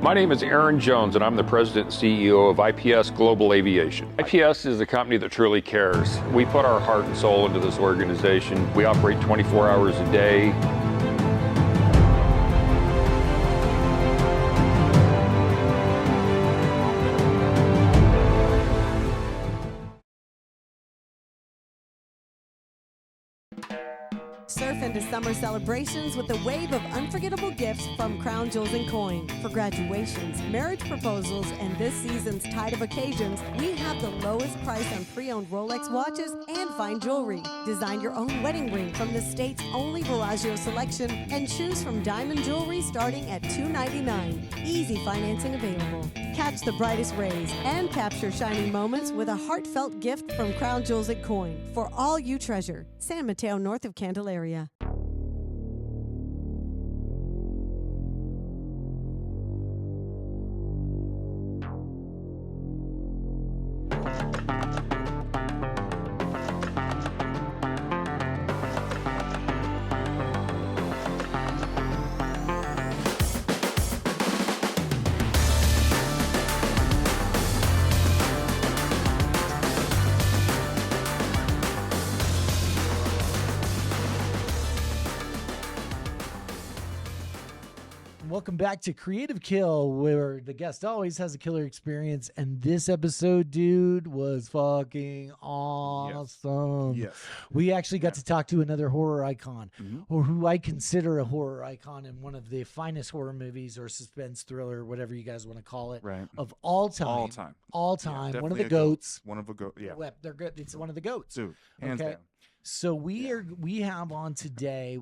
My name is Aaron Jones, and I'm the president and CEO of IPS Global Aviation. IPS is a company that truly cares. We put our heart and soul into this organization. We operate 24 hours a day. Surf into summer celebrations with a wave of unforgettable gifts from Crown Jewels and Coin. For graduations, marriage proposals, and this season's tide of occasions, we have the lowest price on pre-owned Rolex watches and fine jewelry. Design your own wedding ring from the state's only Bellagio selection and choose from diamond jewelry starting at $299. Easy financing available. Catch the brightest rays and capture shining moments with a heartfelt gift from Crown Jewels and Coin. For all you treasure, San Mateo, north of Candelaria. Welcome back to Creative Kill, where the guest always has a killer experience. And this episode, dude, was fucking awesome. Yes. We actually got to talk to another horror icon, or who I consider a horror icon in one of the finest horror movies or suspense thriller, whatever you guys want to call it, of all time. All time. Yeah, one of the goats. One of the goats. Yeah. They're good. It's one of the goats. Dude, hands down. So we have on today,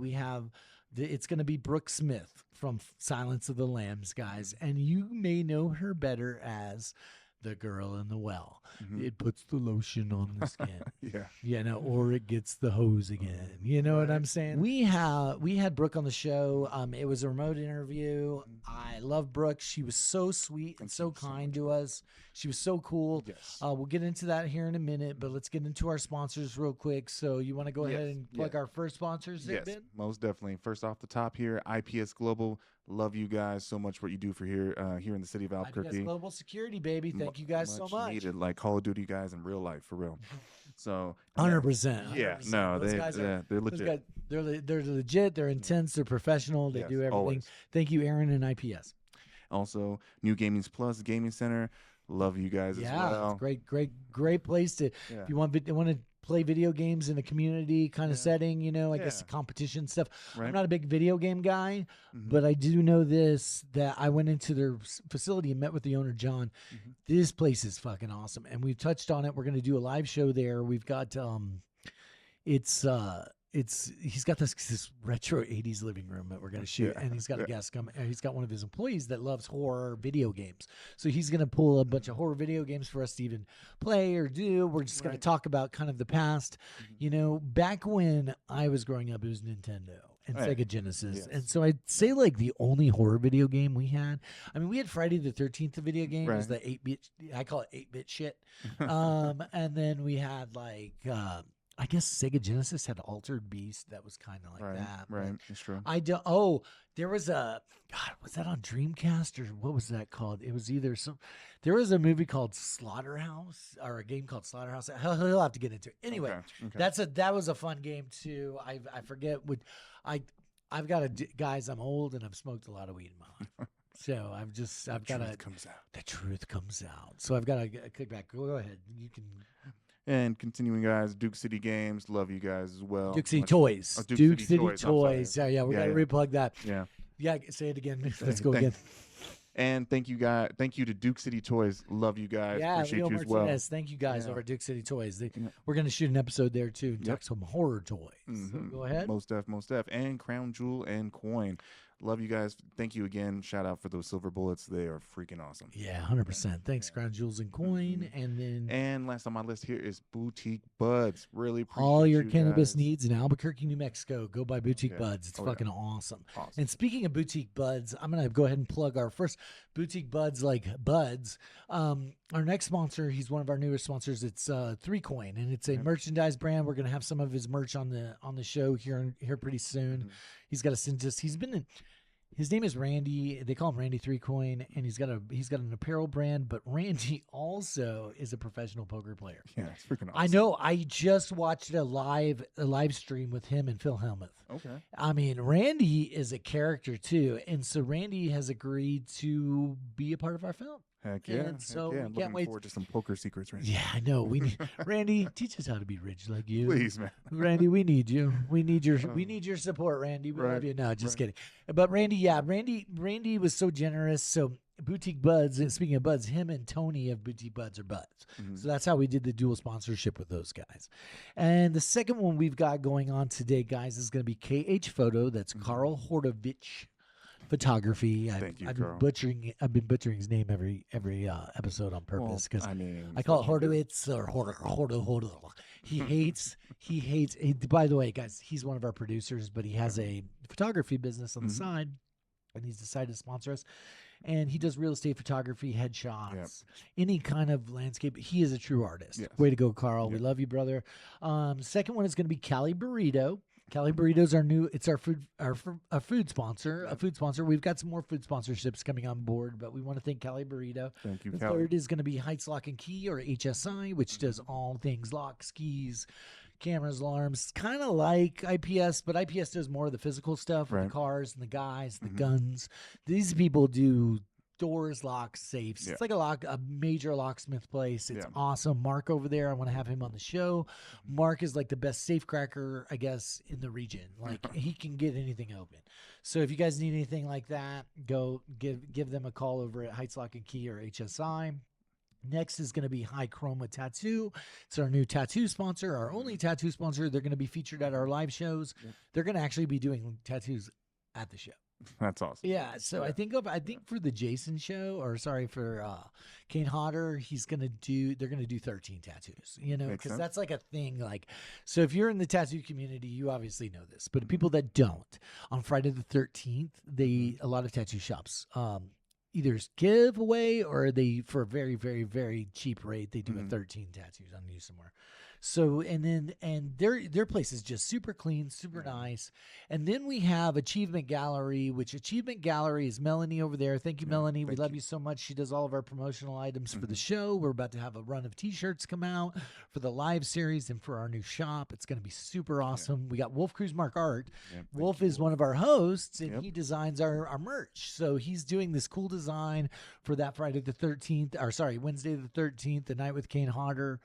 it's going to be Brooke Smith from Silence of the Lambs, guys. And you may know her better as the girl in the well. It puts the lotion on the skin. Or it gets the hose again. You know what I'm saying? We had Brooke on the show. It was a remote interview. I love Brooke. She was so sweet and so kind to us. She was so cool. Yes. We'll get into that here in a minute, but let's get into our sponsors real quick. So you want to go ahead and plug our first sponsors? Yes, most definitely. First off the top here, IPS Global. Love you guys so much what you do for here in the city of Albuquerque. IPS Global Security, baby. Thank you guys so much. Needed, like Call of Duty guys in real life, for real. So 100%. Yeah, no, they're legit. They're legit. They're intense. They're professional. They do everything. Always. Thank you, Aaron and IPS. Also, New Gaming's Plus Gaming Center. Love you guys as well. Great place to if you want to play video games in a community kind of setting, I guess the competition stuff. Right. I'm not a big video game guy, but I do know that I went into their facility and met with the owner, John. This place is fucking awesome. And we've touched on it. We're going to do a live show there. We've got, he's got this retro 80s living room that we're going to shoot, and he's got a guest come, and he's got one of his employees that loves horror video games. So he's going to pull a bunch of horror video games for us to even play or do. We're just going to talk about kind of the past. Back when I was growing up, it was Nintendo and Sega Genesis. Yes. And so I'd say like the only horror video game we had, we had Friday the 13th video game. It was the 8-bit, I call it 8-bit shit. And then we had like, I guess Sega Genesis had Altered Beast that was kind of like that. Right, that's true. There was was that on Dreamcast or what was that called? It was either there was a movie called Slaughterhouse or a game called Slaughterhouse. He'll have to get into it. Anyway, that was a fun game too. I forget I've got guys, I'm old and I've smoked a lot of weed in my life. So I've got to, the truth comes out. So I've got to kick back. Go ahead. You can. And continuing, guys, Duke City Games. Love you guys as well. Duke City Toys. Oh, Duke City Toys. Yeah, we got to replug that. Yeah. Yeah, say it again. Let's go again. And thank you, guys. Thank you to Duke City Toys. Love you guys. Yeah, appreciate you as well. Yes, thank you guys over at Duke City Toys. We're going to shoot an episode there too. Talk some horror toys. So go ahead. Most def. And Crown Jewel and Coin. Love you guys. Thank you again. Shout out for those silver bullets. They are freaking awesome. Yeah, 100%. Thanks, Crown Jewels and Coin. And last on my list here is Boutique Buds. Really appreciate all your you cannabis guys. needs in Albuquerque, New Mexico. Go buy Boutique Yeah. Buds. It's Oh, yeah. fucking awesome. Awesome. And speaking of Boutique Buds, I'm going to go ahead and plug our first Boutique Buds, like Buds. Our next sponsor, he's one of our newest sponsors. It's 3Coin, and it's a merchandise brand. We're going to have some of his merch on the show here pretty soon. He's got a his name is Randy. They call him Randy 3Coin, and he's got an apparel brand. But Randy also is a professional poker player. Yeah, it's freaking awesome. I know. I just watched a live stream with him and Phil Hellmuth. Okay. I mean, Randy is a character too, and so Randy has agreed to be a part of our film. Heck yeah. And so we I'm can't looking wait. forward to some poker secrets, Randy. Yeah, I know. We need Randy. Teach us how to be rich like you, Please, man. Randy. We need you. We need your support, Randy. We love you. No, just kidding. But Randy was so generous. So Boutique Buds. Speaking of Buds, him and Tony of Boutique Buds are buds. So that's how we did the dual sponsorship with those guys. And the second one we've got going on today, guys, is going to be KH Photo. That's Carl Hordovich Photography. Thank you, I've Carl. been butchering his name every episode on purpose because I call it Hordowitz or Hordo. He hates. By the way, guys, he's one of our producers, but he has a photography business on the side, and he's decided to sponsor us. And he does real estate photography, headshots, any kind of landscape. He is a true artist. Yes. Way to go, Carl. We love you, brother. Second one is going to be Cali Burrito. Cali Burritos are new. It's our food sponsor. A food sponsor. We've got some more food sponsorships coming on board, but we want to thank Cali Burrito. Thank you, The Cali. third is going to be Heights Lock and Key, or HSI, which does all things locks, keys, cameras, alarms. Kind of like IPS, but IPS does more of the physical stuff with the cars and the guys, the guns. These people do doors, locks, safes. It's like a major locksmith place. It's awesome. Mark over there, I want to have him on the show. Mark is like the best safe cracker, I guess, in the region. Like he can get anything open. So if you guys need anything like that, go give them a call over at Heights Lock and Key or HSI. Next is going to be High Chroma Tattoo. It's our new tattoo sponsor, our only tattoo sponsor. They're going to be featured at our live shows. They're going to actually be doing tattoos at the show. That's awesome. Yeah, so I think for the Jason show, or sorry, for Kane Hodder, they're gonna do 13 tattoos, because that's like a thing. Like, so if you're in the tattoo community, you obviously know this, but people that don't, on Friday the 13th, a lot of tattoo shops either give away or they, for a very, very, very cheap rate, they do a 13 tattoos on you somewhere. So, and their place is just super clean, super nice. And then we have Achievement Gallery, which Achievement Gallery is Melanie over there. Thank you, Melanie. We love you so much. She does all of our promotional items for the show. We're about to have a run of t-shirts come out for the live series and for our new shop. It's going to be super awesome. We got Wolf Krusemark Art. Wolf is one of our hosts, and he designs our merch. So he's doing this cool design for that Friday the 13th, or sorry, Wednesday the 13th, the Night with Kane Hodder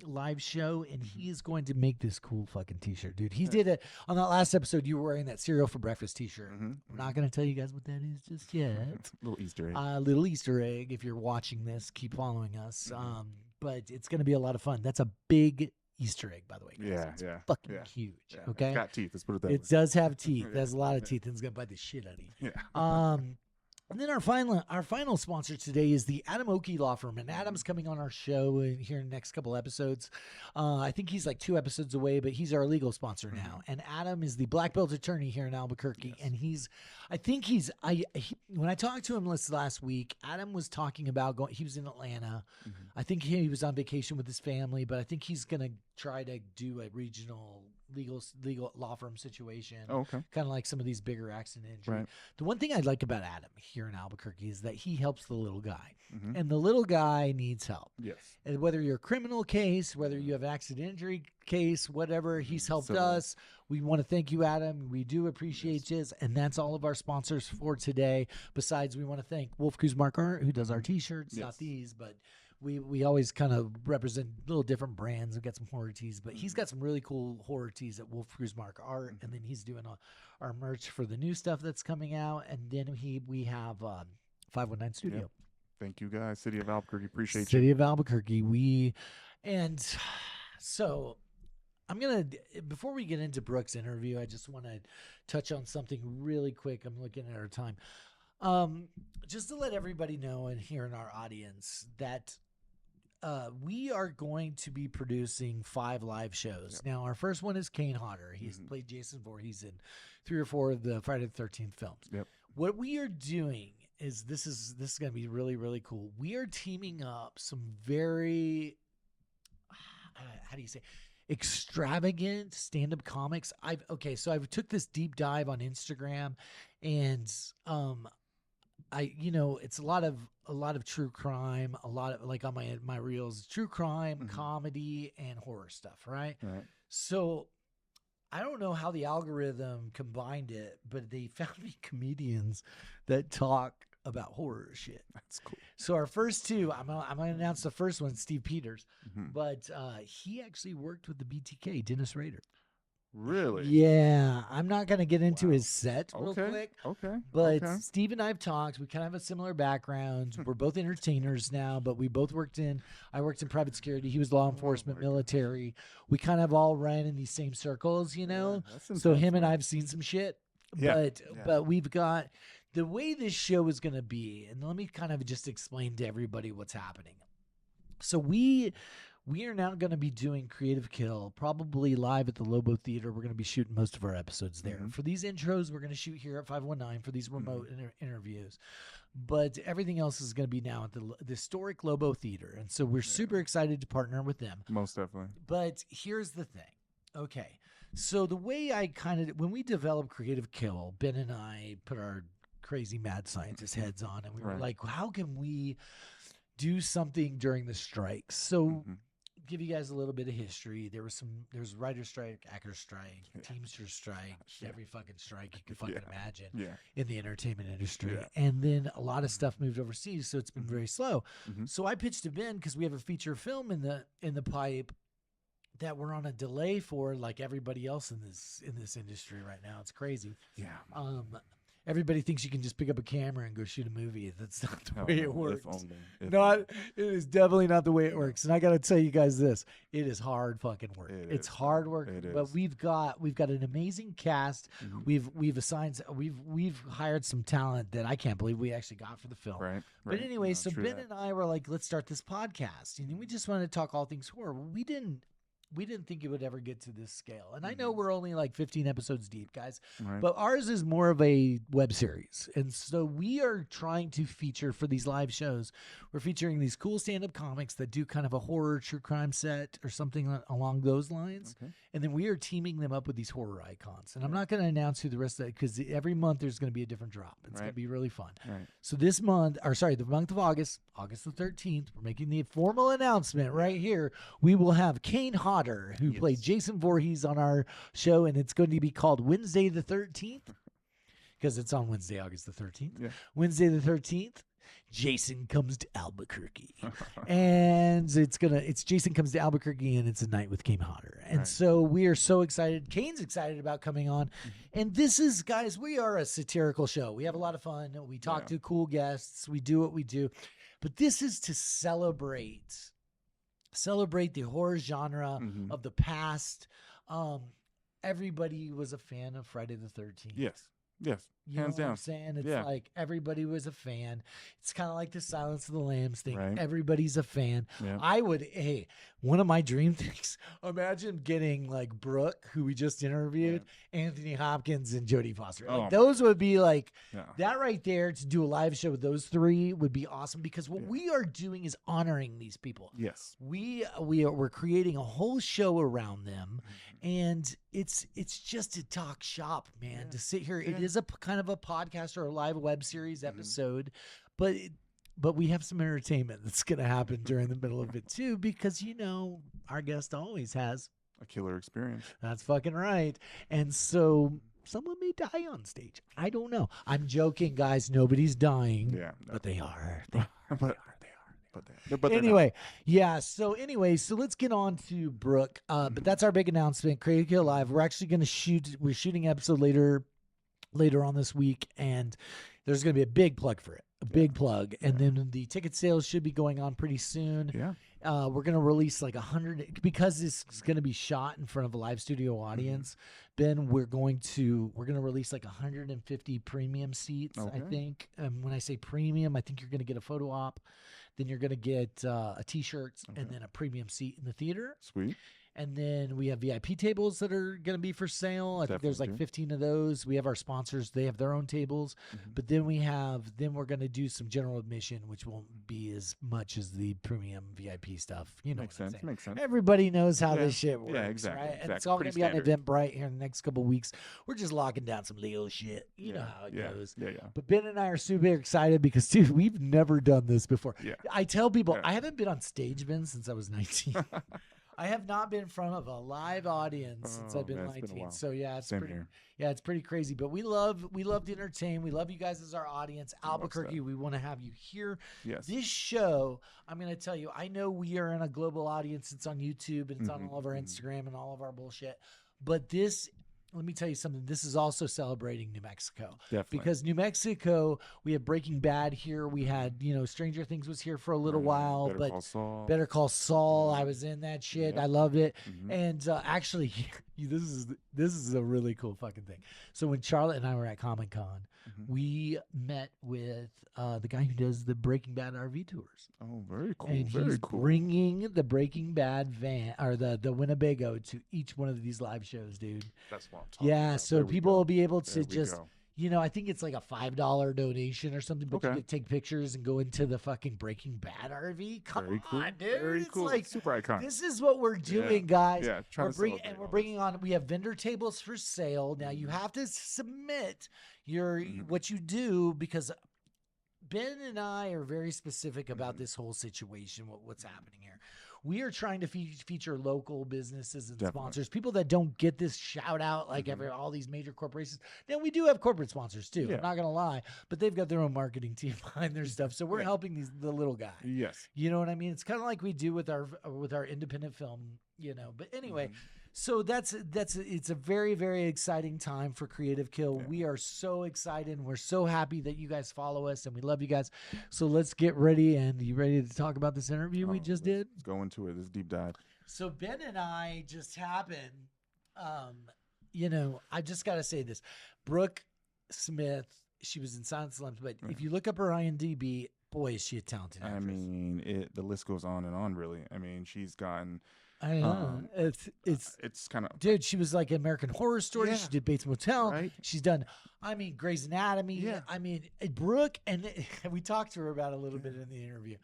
live show, and he is going to make this cool fucking t-shirt, dude. He did it on that last episode. You were wearing that cereal for breakfast t-shirt. We're not going to tell you guys what that is just yet. Little Easter egg. Little Easter egg. If you're watching this, keep following us. But it's going to be a lot of fun. That's a big Easter egg, by the way, guys. It's fucking huge. Okay, It's got teeth. Let's put it that way. It does have teeth. It has a lot of teeth, and it's going to bite the shit out of you. And then our final sponsor today is the Adam Oakey Law Firm, and Adam's coming on our show here in the next couple episodes. I think he's like 2 episodes away, but he's our legal sponsor now. And Adam is the black belt attorney here in Albuquerque, and when I talked to him last week, Adam was talking about he was in Atlanta. I think he was on vacation with his family, but I think he's gonna try to do a regional legal law firm situation. Kind of like some of these bigger accident injury. The one thing I like about Adam here in Albuquerque is that he helps the little guy, and the little guy needs help. And whether you're a criminal case, whether you have accident injury case, whatever, he's helped us. We want to thank you, Adam. We do appreciate you, and that's all of our sponsors for today. Besides, we want to thank Wolf Krusemark Art, who does our t-shirts, not these, but we always kind of represent little different brands. We've got some horror tees, but he's got some really cool horror tees at Wolf Krusemark Art, and then he's doing our merch for the new stuff that's coming out, and then we have 519 Studio. Thank you, guys. City of Albuquerque. Appreciate you. City of Albuquerque. So I'm going to, before we get into Brooke's interview, I just want to touch on something really quick. I'm looking at our time. Just to let everybody know and here in our audience that we are going to be producing 5 live shows. Now, our first one is Kane Hodder. He's played Jason Voorhees in 3 or 4 of the Friday the 13th films. Yep. What we are doing is this is going to be really, really cool. We are teaming up some very, how do you say, extravagant stand-up comics. So I took this deep dive on Instagram, and it's a lot of true crime, a lot of, like, on my reels, true crime, comedy, and horror stuff, right? Right. So I don't know how the algorithm combined it, but they found me comedians that talk about horror shit. That's cool. So our first 2, I'm gonna announce the first one, Steve Peters, but he actually worked with the BTK, Dennis Rader. Really? Yeah, I'm not gonna get into his set real quick. Okay. But Steve and I have talked. We kind of have a similar background. We're both entertainers now, but we both I worked in private security. He was law enforcement, military. We kind of all ran in these same circles, you know? that's So intense, him and man. I have seen some shit. Yeah. But we've got the way this show is going to be, and let me kind of just explain to everybody what's happening. So we are now going to be doing Creative Kill, probably live at the Lobo Theater. We're going to be shooting most of our episodes there. For these intros, we're going to shoot here at 519 for these remote interviews. But everything else is going to be now at the historic Lobo Theater. And so we're super excited to partner with them. Most definitely. But here's the thing. Okay. So the way when we developed Creative Kill, Ben and I put our crazy mad scientist heads on, and we were like, how can we do something during the strikes? So give you guys a little bit of history. There's writer's strike, actor's strike, Teamster strike, every fucking strike you can fucking imagine in the entertainment industry. And then a lot of stuff moved overseas, so it's been very slow. So I pitched to Ben, because we have a feature film in the pipe that we're on a delay for, like everybody else in this industry right now. It's crazy. Yeah. Everybody thinks you can just pick up a camera and go shoot a movie. That's not the way it works. If It is definitely not the way it works. And I got to tell you guys this: it is hard fucking work. It's hard work. But we've got an amazing cast. We've hired some talent that I can't believe we actually got for the film. Right. But anyway, No, so true Ben that. and I were like, let's start this podcast, and we just wanted to talk all things horror. We didn't think it would ever get to this scale. And I know we're only like 15 episodes deep, guys, but ours is more of a web series. And so we are trying to feature, for these live shows, we're featuring these cool stand-up comics that do kind of a horror true crime set or something along those lines. And then we are teaming them up with these horror icons. And I'm not going to announce who the rest of that, because every month there's going to be a different drop. It's going to be really fun. So this month, the month of August the 13th, we're making the formal announcement right here. We will have Kane Hodder, who played Jason Voorhees, on our show, and it's going to be called Wednesday the 13th, because it's on Wednesday, August the 13th. Wednesday the 13th. Jason Comes to Albuquerque. And it's Jason Comes to Albuquerque, and it's a night with Kane Hodder. And so we are so excited. Kane's excited about coming on. And this is, guys, we are a satirical show. We have a lot of fun. We talk to cool guests. We do what we do. But this is to celebrate the horror genre of the past. Everybody was a fan of Friday the 13th. Yes. You Hands know what down. I'm saying? It's like everybody was a fan. It's kind of like the Silence of the Lambs thing. Everybody's a fan. One of my dream things, imagine getting like Brooke, who we just interviewed, Anthony Hopkins, and Jodie Foster. Like, those would be like, that right there, to do a live show with those 3 would be awesome, because what we are doing is honoring these people. Yes. We're creating a whole show around them, and it's just to talk shop, man, to sit here. It is a kind of a podcast or a live web series episode, but we have some entertainment that's going to happen during the middle of it too, because our guest always has a killer experience. That's fucking right. And so someone may die on stage. I don't know. I'm joking, guys. Nobody's dying. But they are. Anyway, so let's get on to Brooke. But that's our big announcement. Creative Kill Live. We're actually going to we're shooting an episode later on this week, and there's going to be a big plug for it. A big plug. And then the ticket sales should be going on pretty soon. We're going to release like 100, because this is going to be shot in front of a live studio audience. Ben, we're going to release like 150 premium seats, I think. When I say premium, I think you're going to get a photo op Then you're going to get a T-shirt and then a premium seat in the theater. Sweet. And then we have VIP tables that are going to be for sale. I think there's like 15 of those. We have our sponsors. They have their own tables. But then we're going to do some general admission, which won't be as much as the premium VIP stuff. You know, Makes sense. Makes sense. Everybody knows how this shit works. Yeah, exactly. Right? Exactly. And it's all going to be on Standard. Eventbrite here in the next couple of weeks. We're just locking down some legal shit. You know how it goes. Yeah. But Ben and I are super excited because, dude, we've never done this before. Yeah. I tell people, I haven't been on stage, Ben, since I was 19. I have not been in front of a live audience since I've been 19. So it's it's pretty crazy. But we love to entertain. We love you guys as our audience. Albuquerque, we want to have you here. Yes. This show, I'm going to tell you, I know we are in a global audience. It's on YouTube and it's on all of our Instagram and all of our bullshit. But this, let me tell you something. This is also celebrating New Mexico. Definitely. Because New Mexico, we have Breaking Bad here. We had, Stranger Things was here for a little while. Better Call Saul. I was in that shit. I loved it. And actually, this is a really cool fucking thing. So when Charlotte and I were at Comic-Con, we met with the guy who does the Breaking Bad RV tours. Oh, very cool. And he's bringing the Breaking Bad van or the Winnebago to each one of these live shows, dude. That's what I'm talking about. So people will be able to just, I think it's like a $5 donation or something, but you can take pictures and go into the fucking Breaking Bad RV. Come on, dude. Very cool. Like, super iconic. this is what we're doing, guys. Yeah, we're bringing on. We have vendor tables for sale. Now you have to submit your what you do because Ben and I are very specific about this whole situation. What's happening here? We are trying to feature local businesses and sponsors, people that don't get this shout out like all these major corporations. Now we do have corporate sponsors too. I'm not gonna lie, but they've got their own marketing team behind their stuff. So we're helping the little guy. Yes, you know what I mean. It's kind of like we do with our independent film. But anyway. So it's a very, very exciting time for Creative Kill. We are so excited. And we're so happy that you guys follow us and we love you guys. So let's get ready. And you ready to talk about this interview we just did? Let's go into it. This deep dive. So Ben and I just happened, I just got to say this. Brooke Smith, she was in Silence Slums, but if you look up her IMDb, boy, is she a talented actress. I mean, the list goes on and on, really. I mean, she's gotten... I know. It's kind of... Dude, she was like an American Horror Story. Yeah. She did Bates Motel. Right. She's done, Grey's Anatomy. Yeah. Brooke, and we talked to her about it a little bit in the interview.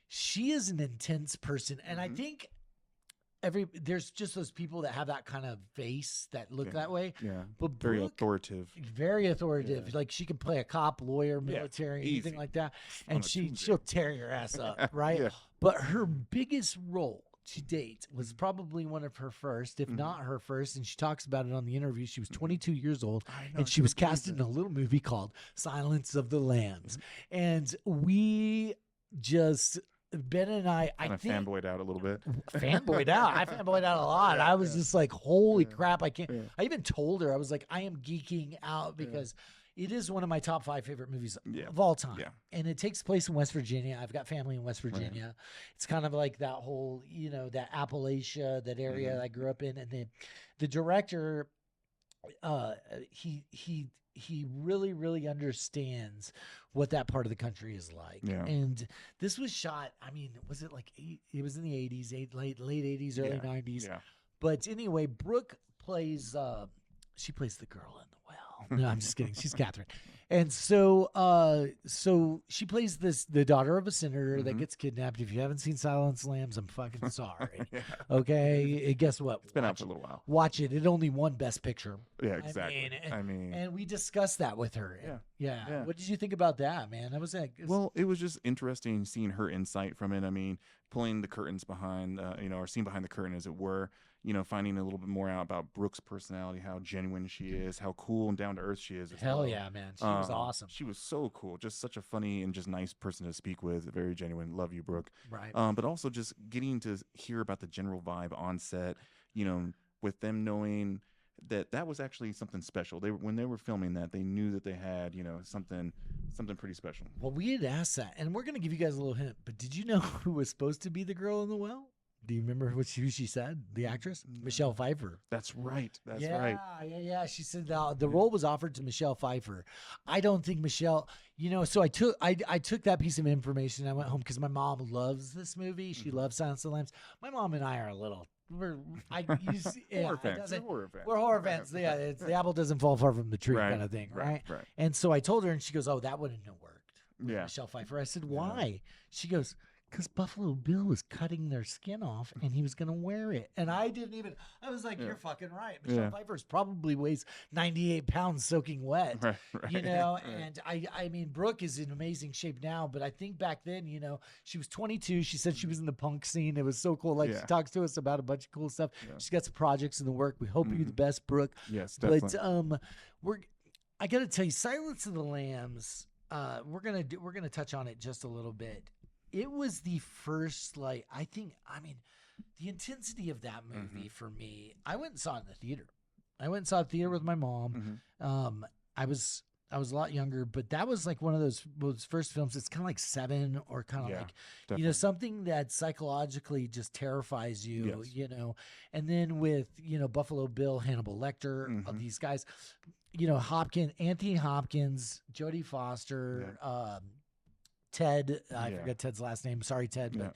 She is an intense person. And I think there's just those people that have that kind of face that look that way. Yeah. But very Brooke, authoritative. Very authoritative. Yeah. Like she can play a cop, lawyer, military, anything like that. And she'll tear your ass up, right? Yeah. But her biggest role to date was probably one of her first, if not her first, and she talks about it on the interview. She was 22 years old, and she was cast in a little movie called Silence of the Lambs. And we just... Ben and I think fanboyed out a little bit. Fanboyed out. I fanboyed out a lot. I was just like, holy crap, I can't. I even told her, I was like, I am geeking out because it is one of my top 5 favorite movies of all time. Yeah. And it takes place in West Virginia. I've got family in West Virginia. Right. It's kind of like that whole, that Appalachia, that area I grew up in. And then the director, he really, really understands what that part of the country is like. Yeah. And this was shot, was it like, it was in the 80s, late 80s, early 90s. Yeah. But anyway, Brooke plays, she plays the girl in the well. No, I'm just kidding. She's Catherine. And so she plays the daughter of a senator that gets kidnapped. If you haven't seen Silence Lambs, I'm fucking sorry. Okay. Guess what? It's been out for a little while. Watch it. It only won Best Picture. Yeah, exactly. And we discussed that with her. Yeah. What did you think about that, man? That was Well, it was just interesting seeing her insight from it. Pulling the curtains behind, or seeing behind the curtain, as it were. Finding a little bit more out about Brooke's personality, how genuine she is, how cool and down to earth she is. Hell yeah, man. She was awesome. She was so cool. Just such a funny and just nice person to speak with. Very genuine. Love you, Brooke. Right. But also just getting to hear about the general vibe on set, with them knowing that was actually something special. When they were filming that, they knew that they had, something pretty special. Well, we had asked that, and we're going to give you guys a little hint, but did you know who was supposed to be the girl in the well? Do you remember who she said? The actress? Michelle Pfeiffer. That's right. That's right. Yeah. She said the role was offered to Michelle Pfeiffer. I don't think Michelle, so I took that piece of information and I went home because my mom loves this movie. She loves Silence of the Lambs. My mom and I are a little, we're horror fans. We're horror fans. Yeah, it's the apple doesn't fall far from the tree kind of thing, right? And so I told her and she goes, oh, that wouldn't have worked with Michelle Pfeiffer. I said, why? She goes, because Buffalo Bill was cutting their skin off and he was going to wear it. And I was like, you're fucking right. Michelle Pfeiffer's probably weighs 98 pounds soaking wet, and I mean, Brooke is in amazing shape now, but I think back then, she was 22. She said she was in the punk scene. It was so cool. Like she talks to us about a bunch of cool stuff. She's got some projects in the work. We hope you're the best, Brooke. Yes, definitely. But I got to tell you, Silence of the Lambs, we're going to touch on it just a little bit. It was the first, the intensity of that movie for me. I went and saw it in the theater. I went and saw it in the theater with my mom. I was a lot younger, but that was like one of those first films. It's kind of like Seven, or kind of like, definitely. Something that psychologically just terrifies you, And then with, Buffalo Bill, Hannibal Lecter, these guys, Anthony Hopkins, Jodie Foster, Ted, I forgot Ted's last name. Sorry, Ted. But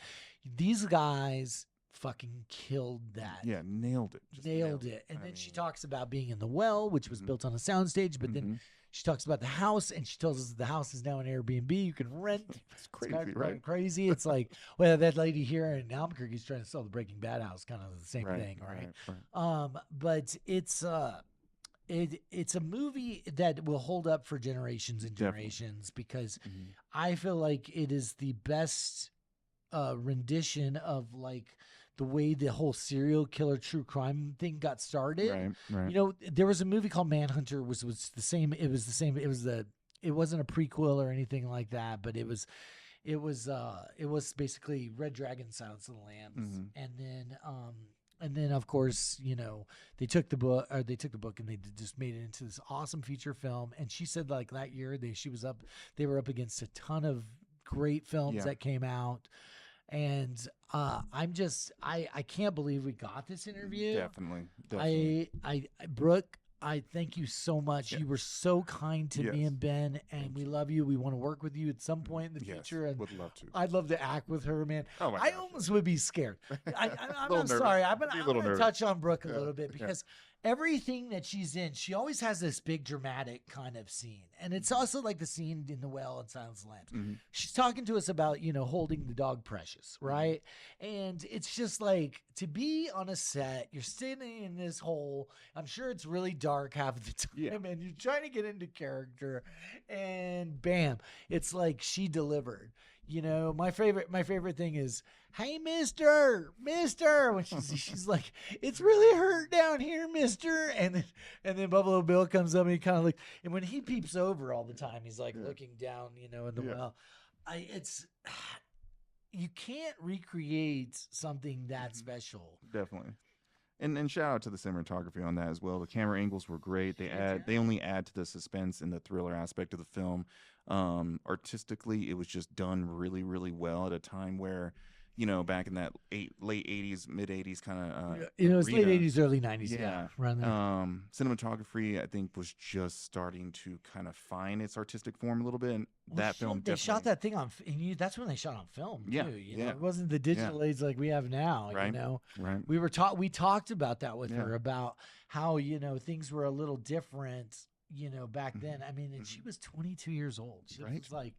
these guys fucking killed that. Yeah, nailed it. Nailed it. And then she talks about being in the well, which was built on a soundstage. But then she talks about the house, and she tells us the house is now an Airbnb. You can rent. It's crazy, right? Crazy. It's like, well, that lady here in Albuquerque is trying to sell the Breaking Bad house, kind of the same thing, right? But it's a movie that will hold up for generations and generations because I feel like it is the best rendition of like the way the whole serial killer true crime thing got started. Right. There was a movie called Manhunter was the same. It was the same. It wasn't a prequel or anything like that, but it was basically Red Dragon, Silence of the Lambs, and then, of course, they took the book and they just made it into this awesome feature film. And she said, like, that year they were up against a ton of great films that came out. And I can't believe we got this interview. Definitely. Brooke, I thank you so much. You were so kind to me and Ben, and we love you. We want to work with you at some point in the future. And would love to. I'd love to act with her, man. Oh my I gosh. almost would be scared. I'm sorry. I'm going to touch on Brooke a little bit because everything that she's in, she always has this big dramatic kind of scene. And it's also like the scene in the well in Silence of the Lambs. She's talking to us about, holding the dog Precious, right? And it's just like, to be on a set, you're sitting in this hole. I'm sure it's really dark half of the time, and you're trying to get into character, and bam, it's like she delivered. My favorite thing is, hey, Mister, when she's like, it's really hurt down here, Mister, and then Buffalo Bill comes up and he kind of like, and when he peeps over all the time, he's like looking down, in the well. You can't recreate something that special. Definitely. And shout out to the cinematography on that as well. The camera angles were great. They only add to the suspense and the thriller aspect of the film. Artistically, it was just done really, really well at a time where, back in that late 80s, mid 80s kind of it was late 80s, early 90s. Around there. Cinematography, I think, was just starting to kind of find its artistic form a little bit. And they shot that thing on. That's when they shot on film. Too, it wasn't the digital age like we have now. Right. Right. We talked about that with her about how things were a little different. Back then. I mean, and she was 22 years old. She was like,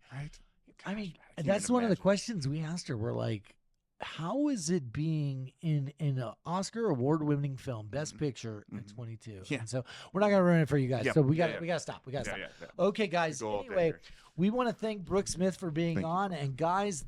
I mean, that's one of the questions we asked her. We're like, how is it being in an Oscar award-winning film, Best Picture at 22? Yeah. And so we're not gonna ruin it for you guys. So we got to stop. We got to stop. Okay, guys. Anyway, we want to thank Brooke Smith for being on. And guys,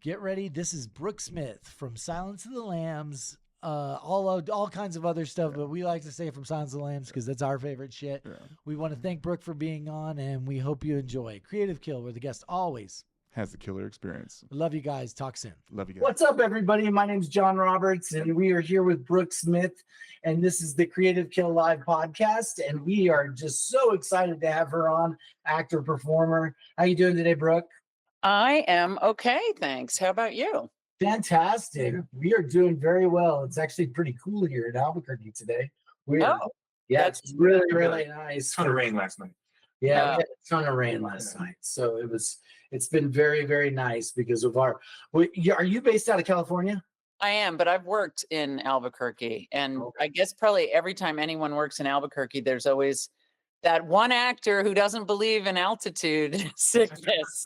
get ready. This is Brooke Smith from Silence of the Lambs. All kinds of other stuff, but we like to say from Silence of the Lambs because that's our favorite shit. We want to thank Brooke for being on, and we hope you enjoy Creative Kill, where the guest always has the killer experience. Love you guys. Talk soon. Love you guys. What's up, everybody? My name's John Roberts, and we are here with Brooke Smith, and this is the Creative Kill Live podcast, and we are just so excited to have her on, actor, performer. How you doing today, Brooke? I am okay, thanks. How about you? Fantastic. We are doing very well. It's actually pretty cool here in Albuquerque today. Yeah, it's really, really nice. Ton of rain last night. Yeah, we had a ton of rain last night. So it's been very, very nice because of are you based out of California? I am, but I've worked in Albuquerque. And I guess probably every time anyone works in Albuquerque, there's always that one actor who doesn't believe in altitude sickness.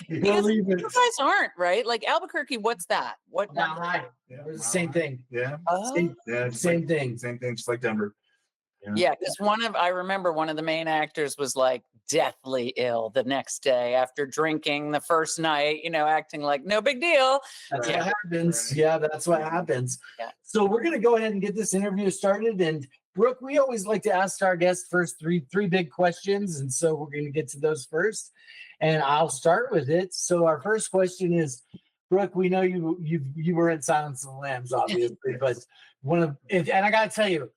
Because you guys aren't, right? Like Albuquerque, what's that? What? It's the same thing. Yeah. Same thing. Same thing, just like Denver. Yeah, because I remember one of the main actors was like deathly ill the next day after drinking the first night, acting like no big deal. That's what happens. Yeah, that's what happens. Yeah. So we're gonna go ahead and get this interview started. And Brooke, we always like to ask our guests first three big questions, and so we're gonna get to those first. And I'll start with it. So our first question is, Brooke, we know you were in Silence of the Lambs, obviously, but and I gotta tell you,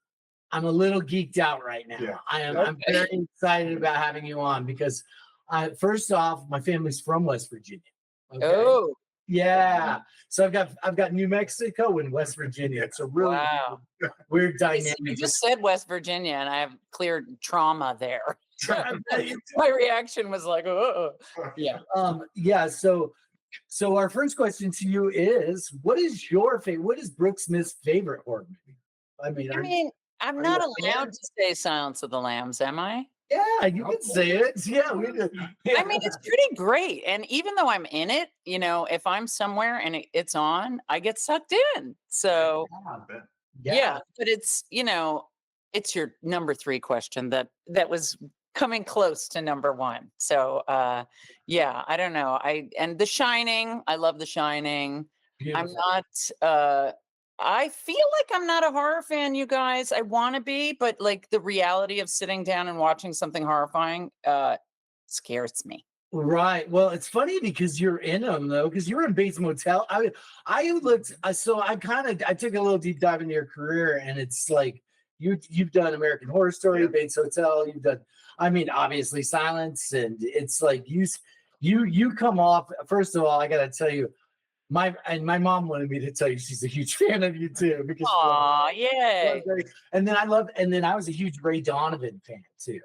I'm a little geeked out right now. Yeah. I'm very excited about having you on because first off, my family's from West Virginia. Okay? Oh. Yeah. So I've got New Mexico and West Virginia. It's a really weird dynamic. You just said West Virginia, and I have clear trauma there. My reaction was like, oh, yeah. Yeah. So our first question to you is, what is Brooke Smith's favorite horror movie? I mean, I'm not allowed to say Silence of the Lambs, am I? Yeah, you can say it. Yeah, we do. Yeah. I mean, it's pretty great. And even though I'm in it, if I'm somewhere and it's on, I get sucked in. So, yeah, but it's your number 3 question that was coming close to number 1. So, yeah, I don't know. And The Shining, I love The Shining. Beautiful. I'm not, I feel like I'm not a horror fan, you guys. I want to be, but like the reality of sitting down and watching something horrifying scares me. Right. Well, it's funny because you're in them though, because you were in Bates Motel. I took a little deep dive into your career, and it's like you've done American Horror Story, Bates Hotel. You've done, obviously Silence, and it's like you come off. First of all, I got to tell you. My mom wanted me to tell you she's a huge fan of you too. Because yay! And then I was a huge Ray Donovan fan too.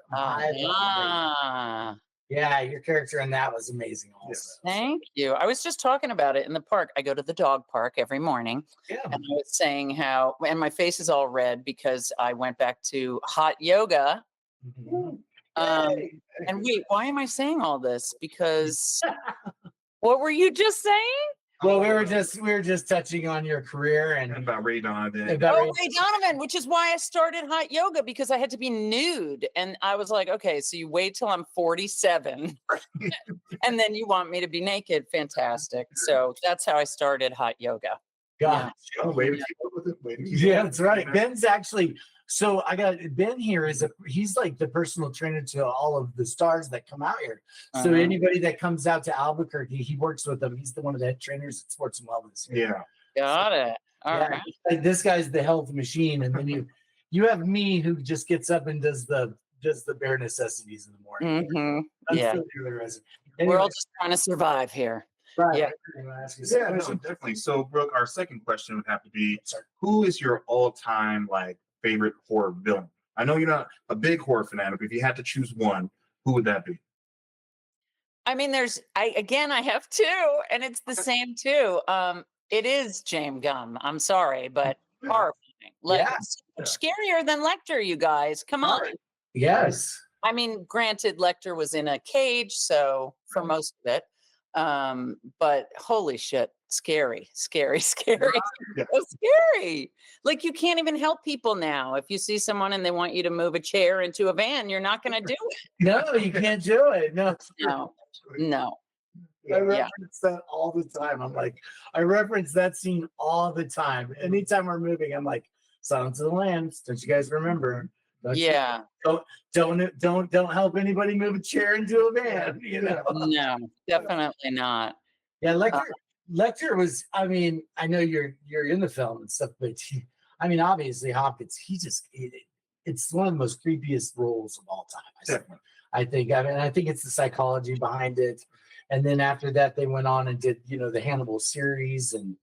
Yeah, your character in that was amazing also. Yes. Thank you. I was just talking about it in the park. I go to the dog park every morning. Yeah. And I was saying and my face is all red because I went back to hot yoga. Mm-hmm. And wait, why am I saying all this? Because what were you just saying? Well, we were just touching on your career and about Ray Donovan. Ray Donovan, which is why I started hot yoga, because I had to be nude. And I was like, okay, so you wait till I'm 47 and then you want me to be naked. Fantastic. So that's how I started hot yoga. Gosh. Yeah. Way to keep up with it. Yeah, that's right. Ben's actually, so I got Ben here he's like the personal trainer to all of the stars that come out here. So anybody that comes out to Albuquerque, he works with them. He's one of the head trainers at Sports and Wellness. Yeah. Got it. All right. Like this guy's the health machine. And then you have me who just gets up and does the bare necessities in the morning. Mm-hmm. Yeah. Anyway. We're all just trying to survive here. Right. Yeah, no, definitely. So, Brooke, our second question would have to be, who is your all-time favorite horror villain? I know you're not a big horror fanatic, but if you had to choose one, who would that be? I mean, I have 2, and it's the same 2. It is James Gunn. I'm sorry, but horrifying. Scarier than Lecter, you guys. Come on. Yes. I mean, granted, Lecter was in a cage, so for most of it. But holy shit, scary. Yeah. So scary. Like you can't even help people now. If you see someone and they want you to move a chair into a van, you're not going to do it. No, you can't do it. No. I reference that all the time. I reference that scene all the time. Anytime we're moving, I'm like, Silence of the Lambs. Don't you guys remember? Don't help anybody move a chair into a van. No, definitely not. Yeah, Lecter was. I mean, I know you're in the film and stuff, but obviously Hopkins. It's one of the most creepiest roles of all time. I think. I think it's the psychology behind it. And then after that, they went on and did, the Hannibal series and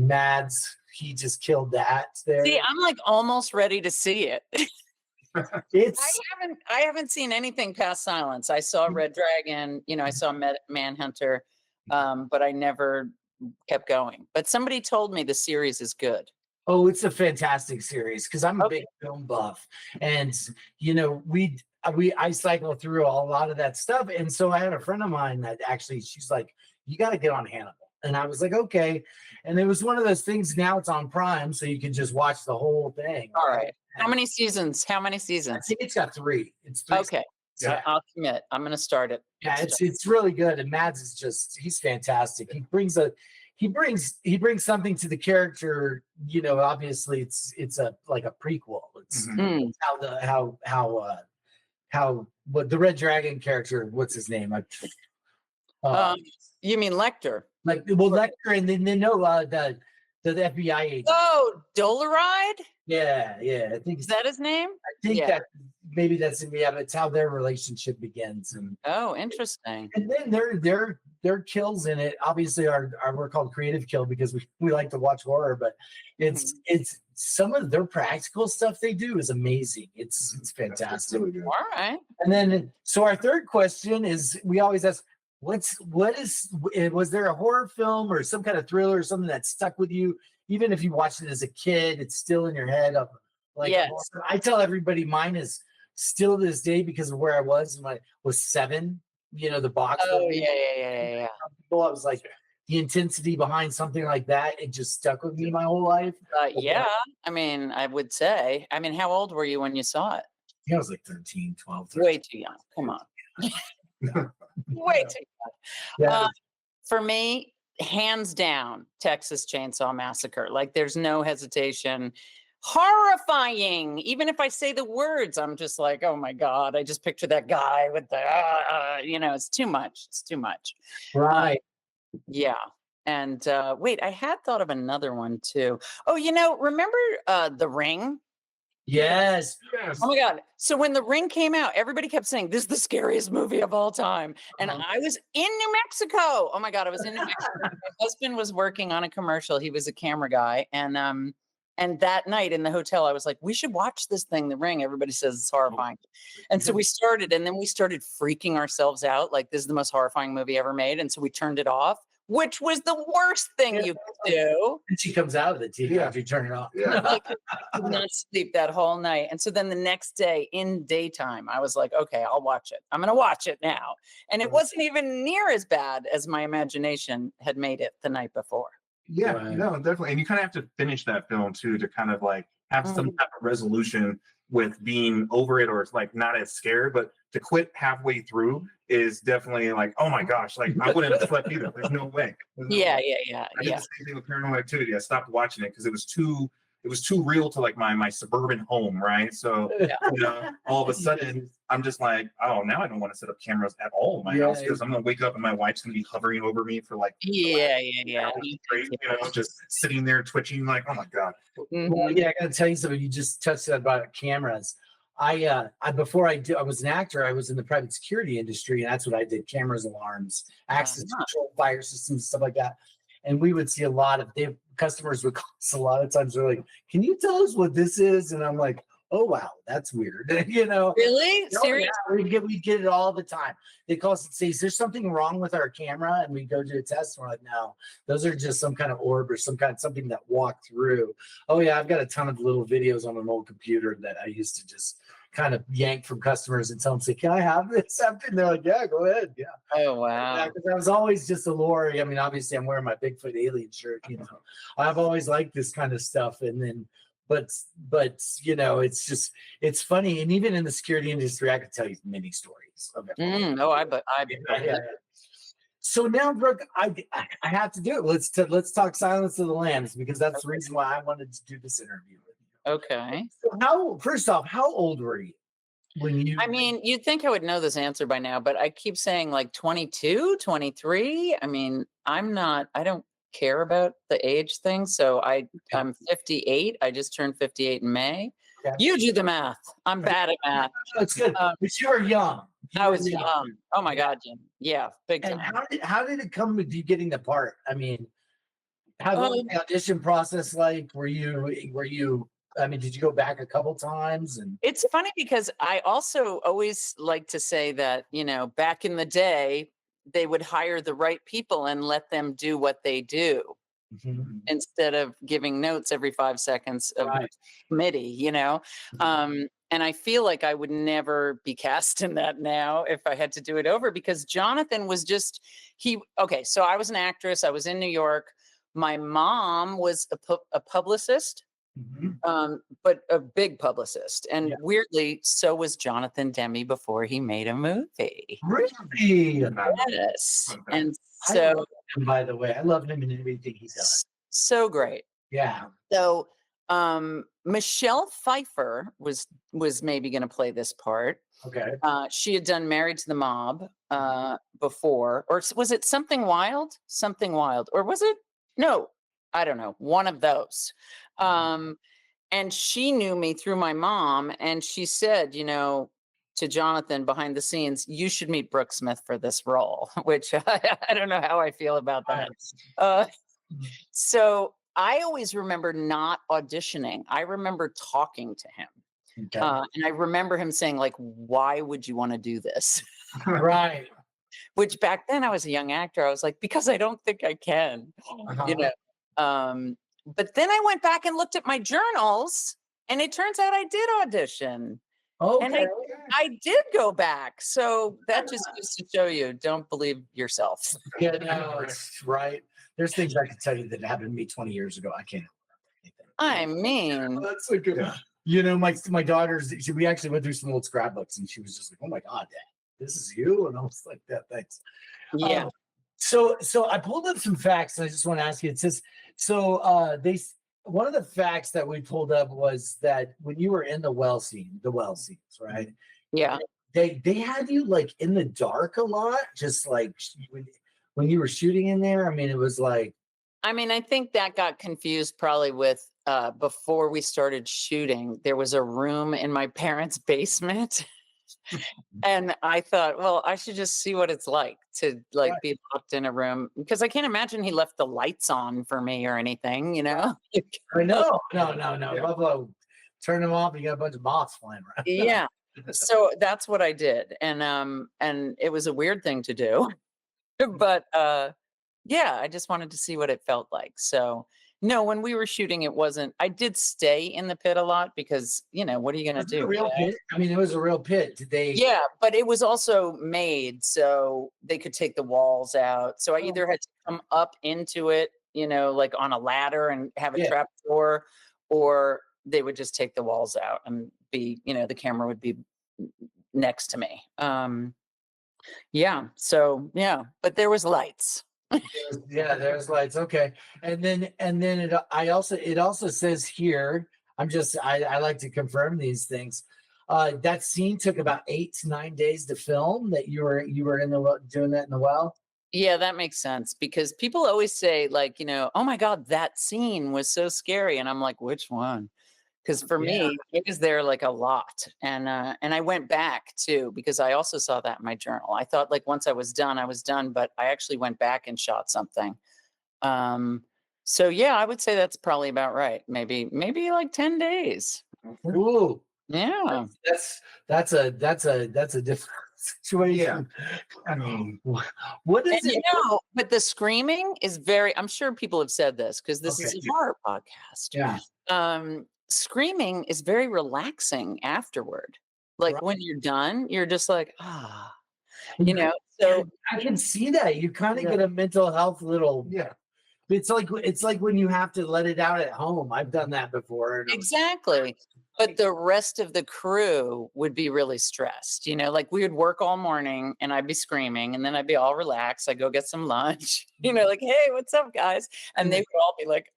Mads. He just killed that there. See, I'm like almost ready to see it. It's I haven't seen anything past Silence. I saw Red Dragon, I saw Manhunter, but I never kept going. But somebody told me the series is good. Oh, it's a fantastic series because I'm a big film buff, and I cycle through a lot of that stuff. And so I had a friend of mine that actually, she's like, "You got to get on Hannibal," and I was like, "Okay." And it was one of those things. Now it's on Prime, so you can just watch the whole thing. All right. How many seasons? I think it's got 3. It's 3. Okay. So I'll commit. I'm going to start it. Yeah, it's really good. And Mads is he's fantastic. He brings something to the character. Obviously it's a like a prequel. It's how what the Red Dragon character, what's his name? You mean Lecter? Lecter, and then the FBI agent. Oh, Dolaride? Yeah. I think Is that his name? I think that maybe that's but it's how their relationship begins. And Interesting. And then their kills in it obviously are we're called creative kill because we like to watch horror, but it's some of their practical stuff they do is amazing. It's fantastic. All right. And then so our third question is, we always ask, was there a horror film or some kind of thriller or something that stuck with you? Even if you watched it as a kid, it's still in your head. Yes. I tell everybody mine is still to this day because of where I was when I was 7. The box. Oh, yeah. I was like, the intensity behind something like that, it just stuck with me my whole life. Yeah. I mean, I would say. I mean, how old were you when you saw it? I was like 13, 12. 13. Way too young. Come on. Way too young. Yeah. For me, hands down, Texas Chainsaw Massacre. Like, there's no hesitation. Horrifying. Even if I say the words, I'm just like, oh my God, I just picture that guy with the, it's too much. It's too much. Right. Yeah. And wait, I had thought of another one too. Oh, remember The Ring? Yes. Oh my God. So when The Ring came out, everybody kept saying, this is the scariest movie of all time. And I was in New Mexico. Oh my God. I was in New Mexico. My husband was working on a commercial. He was a camera guy. And that night in the hotel, I was like, we should watch this thing, The Ring. Everybody says it's horrifying. And so we started, and then we started freaking ourselves out. Like, this is the most horrifying movie ever made. And so we turned it off, which was the worst thing you could do. And she comes out of the TV after you turn it off. Yeah. I could not sleep that whole night. And so then the next day in daytime, I was like, okay, I'll watch it. I'm going to watch it now. And it wasn't even near as bad as my imagination had made it the night before. Yeah, Right. no, definitely. And you kind of have to finish that film too to kind of like have some type of resolution with being over it, or it's like not as scared, but to quit halfway through is definitely like, oh my gosh, like I wouldn't have slept either. There's no way. There's no Yeah. way. I did the same thing with Paranormal Activity. I stopped watching it because it was too real to like my suburban home, right? So all of a sudden I'm just like, oh, now I don't want to set up cameras at all in my house because I'm gonna wake up and my wife's gonna be hovering over me for like Yeah. straight, just sitting there twitching like, oh my God. Well, yeah, I gotta tell you something. You just touched on about cameras. I before I was an actor, I was in the private security industry, and that's what I did: cameras, alarms, access control, fire systems, stuff like that. And we would see a lot of customers would call us a lot of times. They're like, "Can you tell us what this is?" And I'm like, "Oh wow, that's weird." Really? Seriously? Yeah, we get it all the time. They call us and say, "Is there something wrong with our camera?" And we go do a test. And we're like, "No, those are just some kind of orb or something that walked through." Oh yeah, I've got a ton of little videos on an old computer that I used to just kind of yank from customers and tell them, say, "Can I have this?" Something. They're like, "Yeah, go ahead." Yeah. Oh wow. Yeah, because I was always just a lore. I mean, obviously, I'm wearing my Bigfoot alien shirt. I've always liked this kind of stuff, and then. But it's funny, and even in the security industry, I could tell you many stories of it. Yeah. So now, Brooke, I have to do it. Let's talk Silence of the Lambs because that's the reason why I wanted to do this interview with you. Okay. So first off, how old were you when you? I mean, you'd think I would know this answer by now, but I keep saying like 22, 23. I mean, I don't care about the age thing. So I'm 58. I just turned 58 in May. You do the math. I'm bad at math. It's good. But you were young. I was young. Oh my God, Jim. Yeah, big time. And how did it come with you getting the part? I mean, how was the audition process like? Were you? I mean, did you go back a couple times? And it's funny because I also always like to say that, back in the day, they would hire the right people and let them do what they do instead of giving notes every 5 seconds of the committee, and I feel like I would never be cast in that now if I had to do it over, because Jonathan was just, so I was an actress. I was in New York. My mom was a publicist. But a big publicist, and weirdly, so was Jonathan Demme before he made a movie. Really? Yes, and so, by the way, I love him in everything he does. So great. Yeah. So, Michelle Pfeiffer was maybe going to play this part. Okay. She had done Married to the Mob before, or was it Something Wild? Something Wild, or was it? No, I don't know. One of those. And she knew me through my mom, and she said, to Jonathan behind the scenes, you should meet Brooke Smith for this role, which I don't know how I feel about that. So I always remember not auditioning. I remember talking to him. Okay. And I remember him saying, like, why would you want to do this? Right. Which back then I was a young actor. I was like, because I don't think I can, But then I went back and looked at my journals, and it turns out I did audition. Okay. And I did go back. So that just goes to show you, don't believe yourself. Yeah, no, it's right. There's things I can tell you that happened to me 20 years ago. I can't remember anything. I mean, that's like my daughters, we actually went through some old scrapbooks, and she was just like, oh my God, Dad, this is you? And I was like, that, thanks. Yeah. So I pulled up some facts, and I just want to ask you. It says one of the facts that we pulled up was that when you were in the well scenes, right? Yeah. They had you like in the dark a lot, just like when you were shooting in there. I mean, it was like. I mean, I think that got confused probably with before we started shooting. There was a room in my parents' basement. And I thought, well, I should just see what it's like to be locked in a room, because I can't imagine he left the lights on for me or anything, I know. No. Buffalo, turn them off. You got a bunch of moths flying around. Yeah. So that's what I did. And it was a weird thing to do, but I just wanted to see what it felt like. So no, when we were shooting, I did stay in the pit a lot because, what are you going to do? A real pit? I mean, it was a real pit. Did they? Yeah, but it was also made so they could take the walls out. So I either had to come up into it, like on a ladder and have a trap door, or they would just take the walls out and be, the camera would be next to me. But there was lights. There's lights. Okay. And then it also says here, I like to confirm these things. That scene took about 8 to 9 days to film. That you were in the doing that in the well. Yeah, that makes sense, because people always say, like, oh my God, that scene was so scary, and I'm like, which one? Because for me, it was there like a lot, and I went back too, because I also saw that in my journal. I thought like once I was done, but I actually went back and shot something. So yeah, I would say that's probably about right. Maybe like 10 days. Ooh. Yeah. That's a different situation. I mean, what is it? But the screaming is I'm sure people have said this because this is a horror podcast. Yeah. Screaming is very relaxing afterward. Like when you're done, you're just like, so I can see that. You kind of get a mental health little. Yeah. It's like when you have to let it out at home. I've done that before. Exactly. But the rest of the crew would be really stressed. Like we would work all morning and I'd be screaming, and then I'd be all relaxed. I'd go get some lunch, like, hey, what's up, guys? And they would all be like,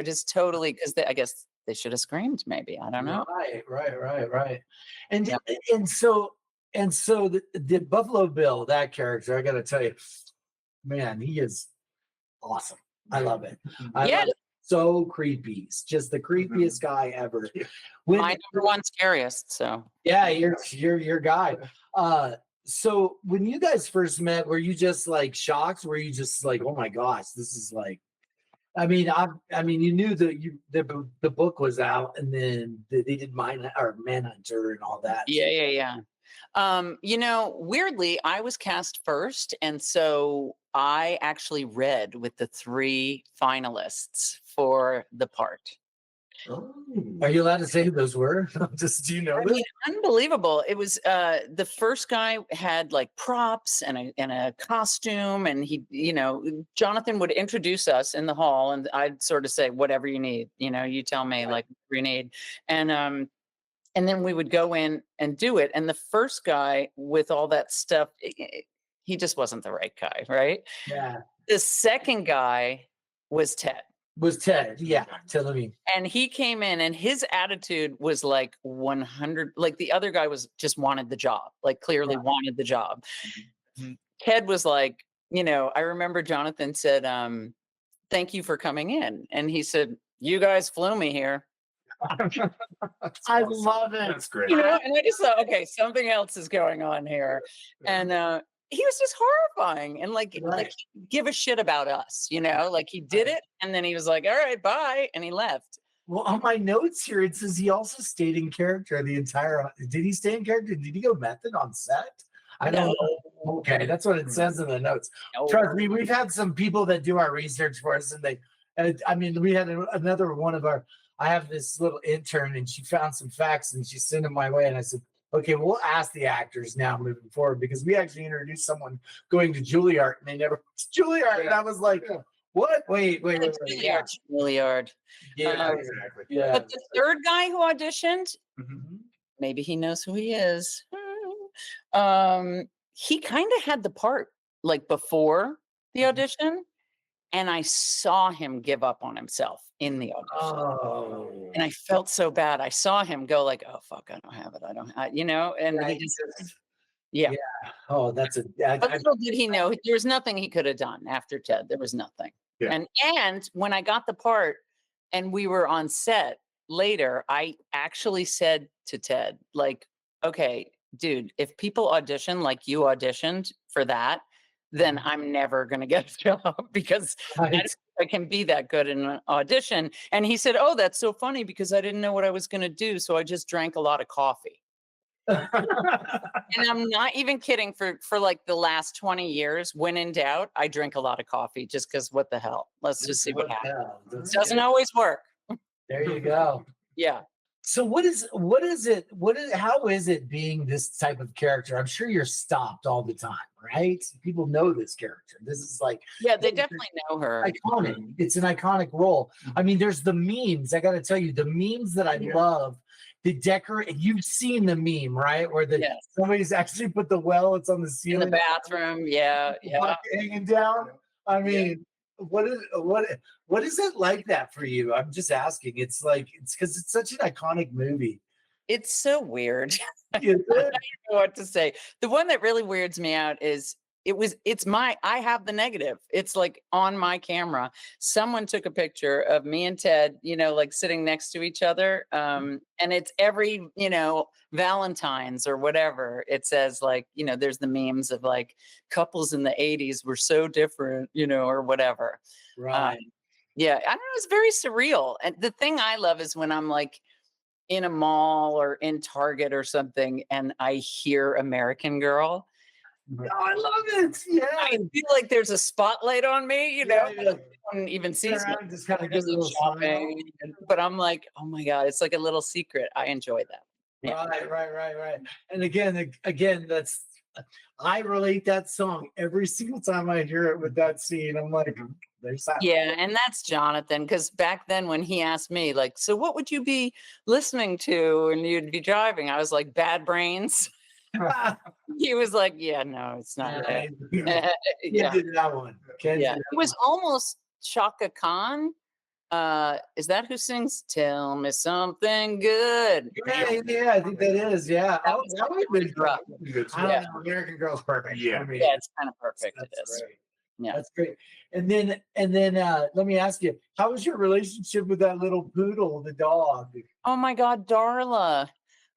just totally, because I guess they should have screamed, maybe. I don't know. Right. And so the Buffalo Bill, that character, I got to tell you, man, he is awesome. I love it. so creepy. He's just the creepiest guy ever. When, My number one scariest. So yeah, you're your guy. So when you guys first met, were you just like shocked? Were you just like, oh my gosh, this is like, I mean, you knew that the book was out, and then they did Manhunter and all that. yeah. Weirdly, I was cast first, and so I actually read with the 3 finalists for the part. Are you allowed to say who those were? Do you know this? Unbelievable. It was the first guy had like props and a costume, and he, Jonathan would introduce us in the hall, and I'd sort of say, whatever you need, you tell me, like, what you need. And then we would go in and do it. And the first guy with all that stuff, he just wasn't the right guy, right? Yeah. The second guy was Ted. Yeah. Tell me. And he came in, and his attitude was like 100. Like the other guy just wanted the job, like clearly wanted the job. Mm-hmm. Ted was like, I remember Jonathan said, thank you for coming in. And he said, you guys flew me here. I love it. That's great. And I just thought, okay, something else is going on here. And he was just horrifying and like give a shit about us, like he did it. And then he was like, all right, bye. And he left. Well, on my notes here, it says he also stayed in character the entire. Did he stay in character? Did he go method on set? I don't know. Okay, that's what it says in the notes. No. Trust me, we've had some people that do our research for us, and we had another one of our. I have this little intern, and she found some facts, and she sent them my way, and I said, okay, we'll ask the actors now moving forward, because we actually introduced someone going to Juilliard, and they never Juilliard, and I was like, what? Wait. Juilliard. Yeah, exactly. Yeah. But the third guy who auditioned, maybe he knows who he is. He kind of had the part like before the audition, and I saw him give up on himself in the audition. Oh. And I felt so bad. I saw him go like, oh, fuck, I don't have it. And he just, yeah. Oh, that's but little did he know, there was nothing he could have done after Ted. There was nothing. Yeah. And when I got the part and we were on set later, I actually said to Ted, like, okay, dude, if people audition like you auditioned for that, then I'm never going to get a job, because I can be that good in an audition. And he said, oh, that's so funny, because I didn't know what I was going to do. So I just drank a lot of coffee. And I'm not even kidding. For like the last 20 years, when in doubt, I drink a lot of coffee, just because what the hell? Let's just see what happens. It doesn't always work. There you go. Yeah. So how is it being this type of character? I'm sure you're stopped all the time, right? People know this character. This is like, yeah, they definitely know her. Iconic. It's an iconic role. I mean, there's the memes. I got to tell you, the memes that I love, the decorate. You've seen the meme, right? Where somebody's actually put the well. It's on the ceiling in the bathroom. Yeah. Hanging down. I mean. What is it like that for you? I'm just asking. It's because it's such an iconic movie. It's so weird. I don't know what to say. The one that really weirds me out is I have the negative. It's like on my camera. Someone took a picture of me and Ted, like sitting next to each other. And it's every, Valentine's or whatever. It says like, there's the memes of like couples in the 80s were so different, or whatever. Right. Yeah. I don't know. It's very surreal. And the thing I love is when I'm like in a mall or in Target or something, and I hear American Girl. Oh, I love it. Yeah. I feel like there's a spotlight on me, No one even sees me. Just kind of gives a little shopping. But I'm like, oh my God, it's like a little secret. I enjoy that. Yeah. Right. And again, I relate that song every single time I hear it with that scene. I'm like, there's that. Yeah, and that's Jonathan, because back then when he asked me, like, so what would you be listening to and you'd be driving? I was like, Bad Brains. He was like, yeah, no, it's not. Yeah, did that one. Yeah, he was almost Chaka Khan. Is that who sings "Tell Me Something Good"? Yeah, I think that is. Yeah, that would be rough. I don't know. American Girl's perfect. Yeah, it's kind of perfect. It is. Yeah. That's great. And then let me ask you, how was your relationship with that little poodle, the dog? Oh my God, Darla.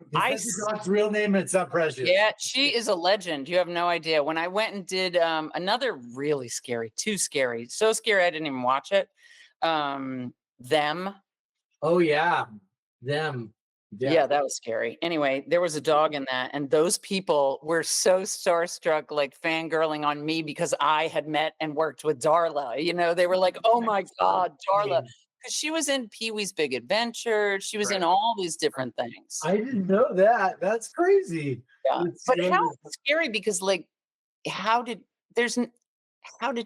Is that your dog's real name? And it's not Precious. Yeah, she is a legend. You have no idea. When I went and did another really scary, too scary, so scary I didn't even watch it. Them. Oh yeah, them. Yeah, that was scary. Anyway, there was a dog in that, and those people were so starstruck, like fangirling on me because I had met and worked with Darla. You know, they were like, "Oh my God, Darla," because she was in Pee-wee's Big Adventure. She was in all these different things. I didn't know that. That's crazy. Yeah, but how scary? Because like, how did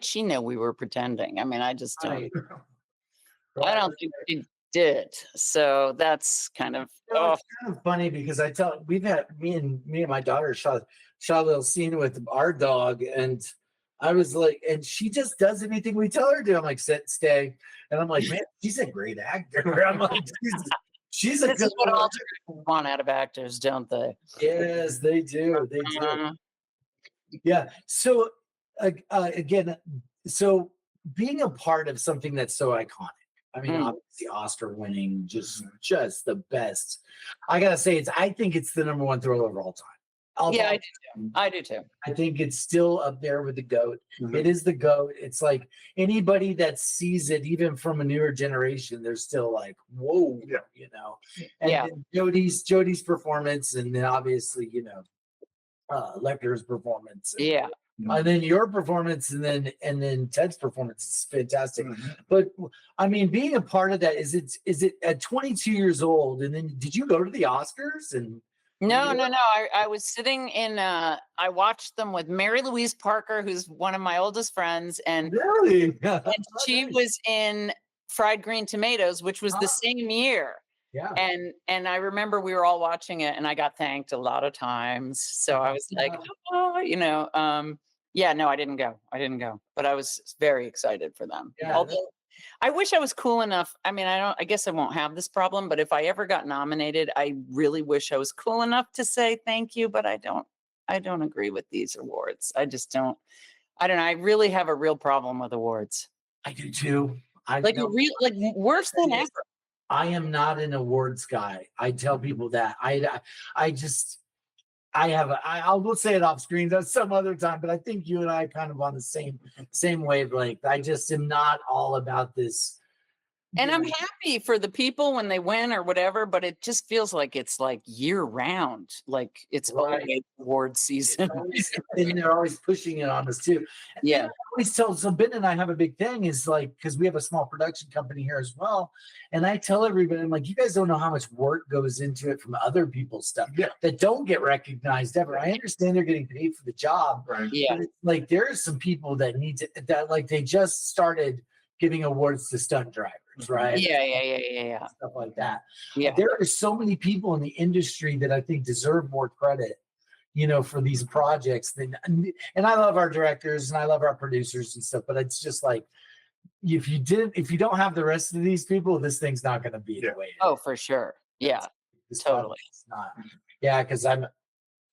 she know we were pretending? I mean, I just don't. I don't think she did. So that's kind of It's kind of funny because we've had me and my daughter shot a little scene with our dog, and I was like, and she just does anything we tell her to. I'm like, sit, stay, and I'm like, man, she's a great actor. I'm like, she's a this good is what all actor. directors want out of actors, don't they? Yes, they do. They do. Yeah. So again, so being a part of something that's so iconic. I mean, obviously Oscar winning, just the best. I gotta say, I think it's the number one thriller of all time. I do too. I do too. I think it's still up there with the GOAT. It is the GOAT. It's like anybody that sees it, even from a newer generation, they're still like, whoa, you know. And then Jodie's performance, and then obviously, you know, Lecter's performance. And then your performance, and then Ted's performance is fantastic. But I mean, being a part of that, is it at 22 years old? And then did you go to the Oscars? And no. I was sitting in. I watched them with Mary Louise Parker, who's one of my oldest friends, and really, and she was in Fried Green Tomatoes, which was the same year. Yeah. And I remember we were all watching it, and I got thanked a lot of times. So I was like, oh, you know, no, I didn't go, but I was very excited for them. Yeah, although I wish I was cool enough. I mean, I guess I won't have this problem, but if I ever got nominated, I really wish I was cool enough to say thank you, but I don't agree with these awards. I just don't. I don't know. I really have a real problem with awards. I do too. Like worse than ever. I am not an awards guy. I tell people that. I will say it off screen some other time, but I think you and I are kind of on the same wavelength. I just am not all about this. And I'm happy for the people when they win or whatever, but it just feels like it's like year round, like it's always award season. And they're always pushing it on us too. Yeah. I always tell, so Ben and I have a big thing is like, because we have a small production company here as well. And I tell everybody, I'm like, you guys don't know how much work goes into it from other people's stuff that don't get recognized ever. I understand they're getting paid for the job. Right. Yeah. But it's like there are some people that like they just started giving awards to stunt drivers. Right. Yeah. Stuff like that. Yeah. There are so many people in the industry that I think deserve more credit, you know, for these projects. And I love our directors and I love our producers and stuff, but it's just like, if you don't have the rest of these people, this thing's not going to be the way. Oh, for sure. Yeah. Totally. It's not. Yeah.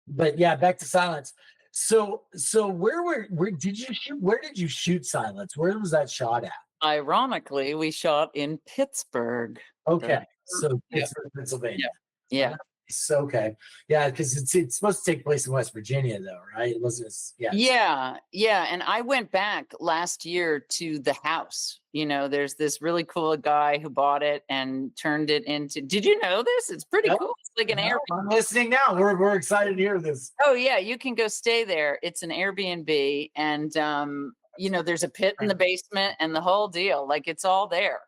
But back to Silence. So where did you shoot Silence? Where was that shot at? Ironically, we shot in Pittsburgh. Okay. So Pittsburgh, Pennsylvania. Yeah. So, okay. Yeah, because it's supposed to take place in West Virginia, though, right? It wasn't. Yeah. And I went back last year to the house. You know, there's this really cool guy who bought it and turned it into. Did you know this? It's pretty cool. It's like an Airbnb. I'm listening now. We're excited to hear this. Oh yeah, you can go stay there. It's an Airbnb, and you know, there's a pit in the basement and the whole deal. Like it's all there.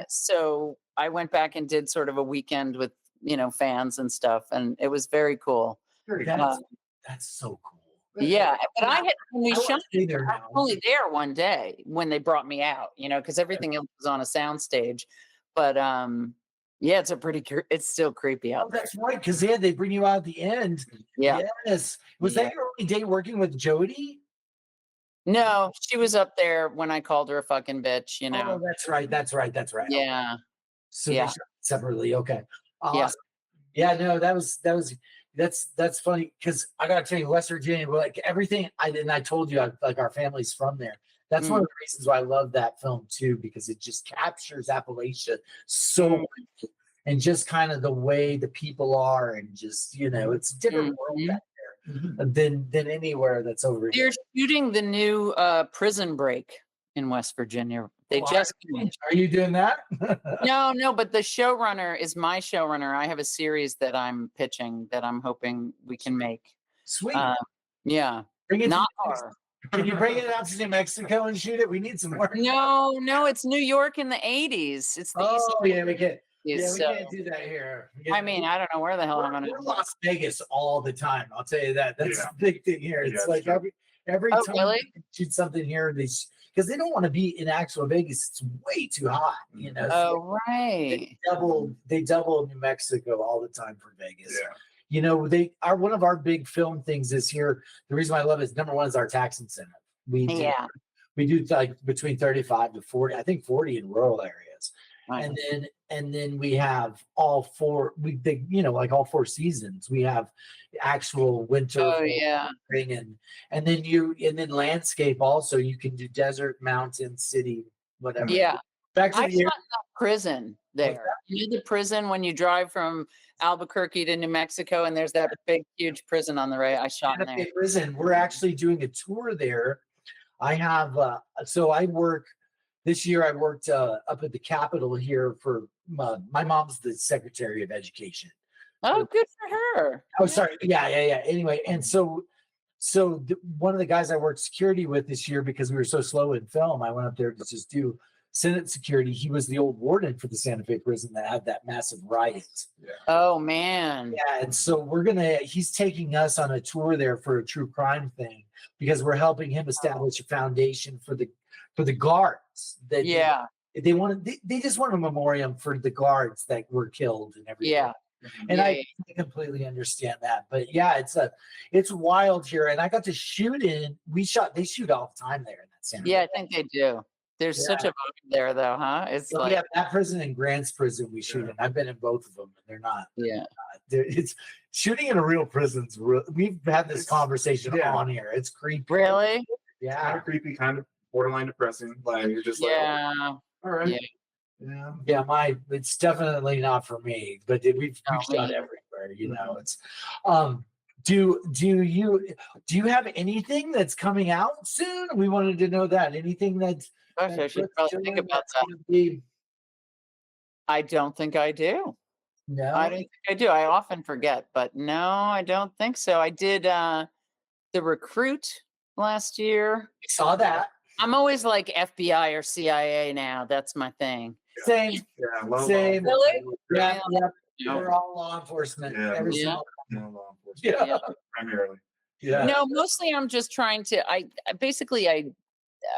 So I went back and did sort of a weekend with, you know, fans and stuff, and it was very cool. That's so cool. Yeah, but when we shot, I was only there one day when they brought me out, you know, because everything else was on a sound stage. But yeah, it's still creepy out there. That's right, because they bring you out at the end. Yeah. Yes. Was that your only day working with Jodie? No, she was up there when I called her a fucking bitch, you know. Oh, that's right. Yeah. So they shot separately. Okay. Awesome. Yeah. Yeah, no, that was that's funny because I gotta tell you, West Virginia, like everything I told you, like our family's from there. That's one of the reasons why I love that film too, because it just captures Appalachia so well, and just kind of the way the people are, and just it's a different world back there than anywhere that's over here. They're shooting the new Prison Break in West Virginia. They just are you doing that? No, but the showrunner is my showrunner. I have a series that I'm pitching that I'm hoping we can make. Sweet. Yeah. Bring it not far. Can you bring it out to New Mexico and shoot it? We need some more. No, it's New York in the 80s. It's the East yeah, we can't. Yeah, we so, can't do that here. I mean, I don't know where the hell I'm gonna We're Las Vegas all the time. I'll tell you that. That's the big thing here. It's like every time really? they shoot something here, because they don't want to be in actual Vegas. It's way too hot, Oh, right. They double New Mexico all the time for Vegas. Yeah. They are one of our big film things is here. The reason why I love it is number one is our tax incentive. We do like between 35 to 40, I think 40 in rural areas. Right. And then we have all four, like all 4 seasons. We have actual winter, spring, and then landscape also. You can do desert, mountain, city, whatever. Yeah. Back to I shot in a prison there. You know the prison when you drive from Albuquerque to New Mexico, and there's that big, huge prison on the right. I shot in there. Prison. We're actually doing a tour there. I have this year I worked up at the Capitol here for my mom's the Secretary of Education. Oh, good for her. Oh, sorry. Yeah. Anyway, and so one of the guys I worked security with this year, because we were so slow in film, I went up there to just do Senate security. He was the old warden for the Santa Fe prison that had that massive riot. Yeah. Oh man. Yeah, and so he's taking us on a tour there for a true crime thing, because we're helping him establish a foundation for the guards. They just want a memoriam for the guards that were killed and everything. Yeah. And I completely understand that. But yeah, it's wild here. And I got to shoot they shoot all the time there in that Santa Fe. Yeah, I think they do. There's such a vibe there, though, huh? It's like that prison and Grant's prison we shoot in. I've been in both of them, and they're not. Yeah, it's shooting in a real prison's real. We've had this conversation on here. It's creepy. Really? Yeah, kind of creepy, kind of borderline depressing. Like you're just like, all right, it's definitely not for me. But we've shot everywhere. It's. Do you have anything that's coming out soon? We wanted to know that. Anything that's. Gosh, I should probably think about that. I don't think I do. No, I don't think I do. I often forget, but no, I don't think so. I did The Recruit last year. I saw that. I'm always like FBI or CIA now. That's my thing. Same. Yeah, Same. Really? Yeah. We're all law enforcement. Yeah. Law enforcement. Yeah. Primarily. Yeah. No, mostly I'm just trying to.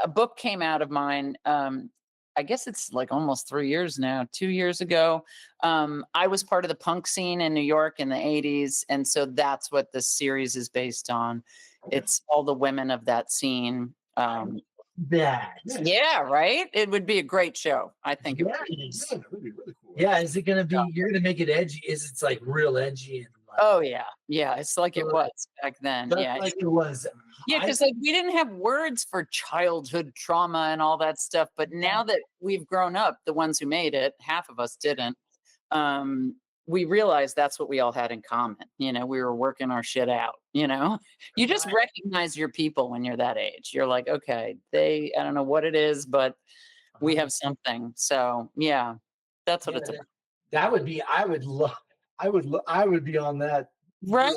A book came out of mine. I guess it's like almost 3 years now, 2 years ago. I was part of the punk scene in New York in the 80s. And so that's what this series is based on. It's all the women of that scene. Yeah, right? It would be a great show. I think it would be. Yeah, it would be really cool. Yeah, is it going to be, you're going to make it edgy? It's like real edgy? And like, oh, yeah. Yeah, it's like it was back then. Yeah. Like it was. Yeah, because like we didn't have words for childhood trauma and all that stuff. But now that we've grown up, the ones who made it, half of us didn't. We realized that's what we all had in common. We were working our shit out. You just recognize your people when you're that age. You're like, okay, I don't know what it is, but we have something. So yeah, that's what it's about. That would be. I would be on that. Right?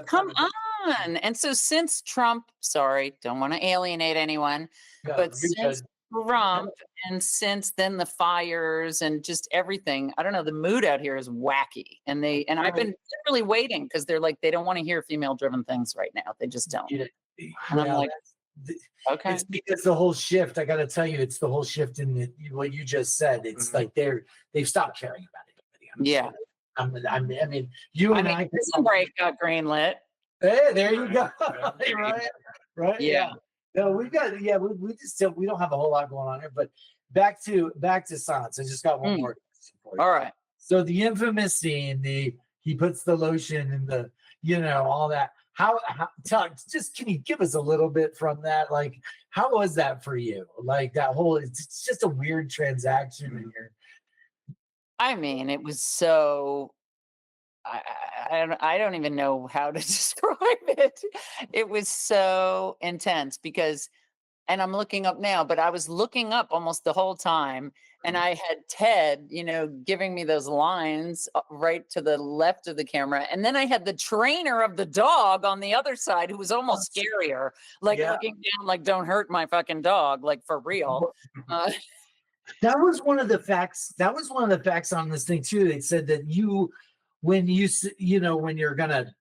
Come on. And so since Trump, sorry, don't want to alienate anyone, but since Trump and since then the fires and just everything, I don't know, the mood out here is wacky. And I've been literally waiting because they're like, they don't want to hear female driven things right now. They just don't. And I'm like, okay. It's because the whole shift, I got to tell you, it's the whole shift in what you just said. It's like they've stopped caring about anybody. Yeah. I mean, you and I. Prison Break got greenlit. Hey, there you go. Right. Yeah. No, we've got. Yeah, we don't have a whole lot going on here. But back to Silence. I just got one more question for you. All right. So the infamous scene, he puts the lotion in all that. How just can you give us a little bit from that? Like, how was that for you? Like that whole, it's just a weird transaction. And I mean, it was so, I don't even know how to describe it. It was so intense because, and I'm looking up now, but I was looking up almost the whole time. And I had Ted, giving me those lines right to the left of the camera. And then I had the trainer of the dog on the other side who was almost scarier, like looking down, like, don't hurt my fucking dog, like for real. That was one of the facts. That was one of the facts on this thing too. They said that when you're gonna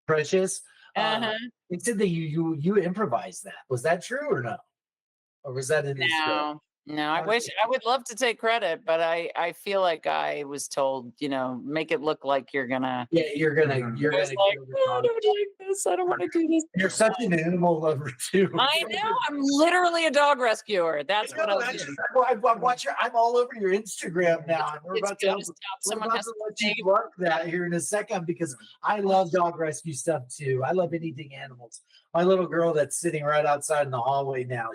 Precious, they said that you improvised that. Was that true or no? Or was that in the script? No, I would love to take credit, but I feel like I was told, make it look like you're gonna. Yeah, you're gonna. I was like, "Oh, I don't like this. I don't want to do this. You're such an animal lover too. I know. I'm literally a dog rescuer. That's what I was. I'm all over your Instagram now. We're about to let you work that here in a second because I love dog rescue stuff too. I love anything animals. My little girl that's sitting right outside in the hallway now,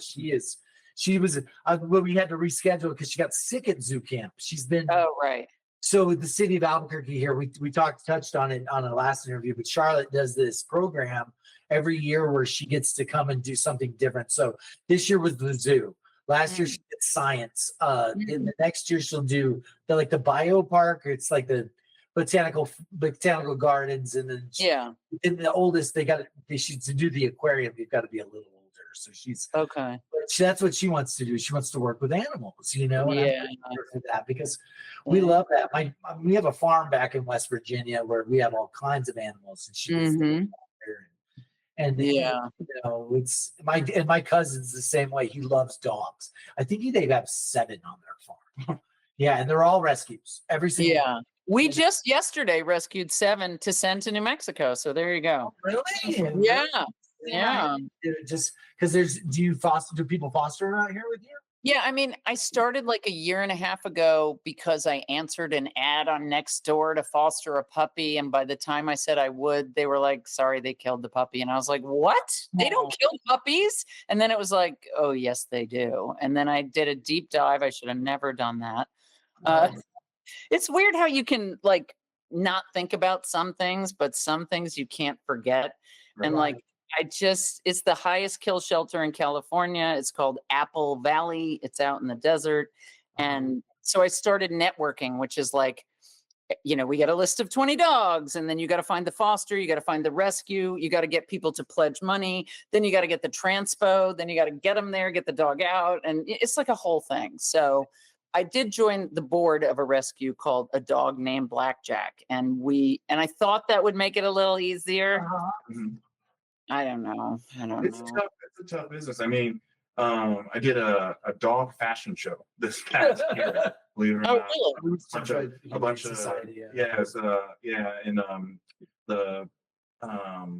we had to reschedule because she got sick at zoo camp. She's been right. So the city of Albuquerque here, we touched on it on a last interview, but Charlotte does this program every year where she gets to come and do something different. So this year was the zoo. Last year she did science. In the next year she'll do the bio park. It's like the botanical gardens, and then in the oldest to do the aquarium. You've got to be a little older. So she's okay. That's what she wants to do. She wants to work with animals, and I'm for that because we love that. We have a farm back in West Virginia where we have all kinds of animals, and she gets there. And it's my cousin's the same way. He loves dogs. I think they have 7 on their farm. And they're all rescues. Every single one. We just yesterday rescued 7 to send to New Mexico. So there you go. Oh, really? Yeah. Just because do people foster around here with you? Yeah, I mean, I started like a year and a half ago because I answered an ad on Nextdoor to foster a puppy. And by the time I said I would, they were like, sorry, they killed the puppy. And I was like, what? They don't kill puppies? And then it was like, oh, yes, they do. And then I did a deep dive. I should have never done that. It's weird how you can not think about some things, but some things you can't forget. Right. And it's the highest kill shelter in California. It's called Apple Valley. It's out in the desert. And so I started networking, which is we get a list of 20 dogs, and then you got to find the foster, you got to find the rescue, you got to get people to pledge money, then you got to get the transpo, then you got to get them there, get the dog out. And it's like a whole thing. So I did join the board of a rescue called A Dog Named Blackjack. And I thought that would make it a little easier. I don't know. It's a tough business. I mean, I did a dog fashion show this past year. Believe it or not. Really? A bunch of and the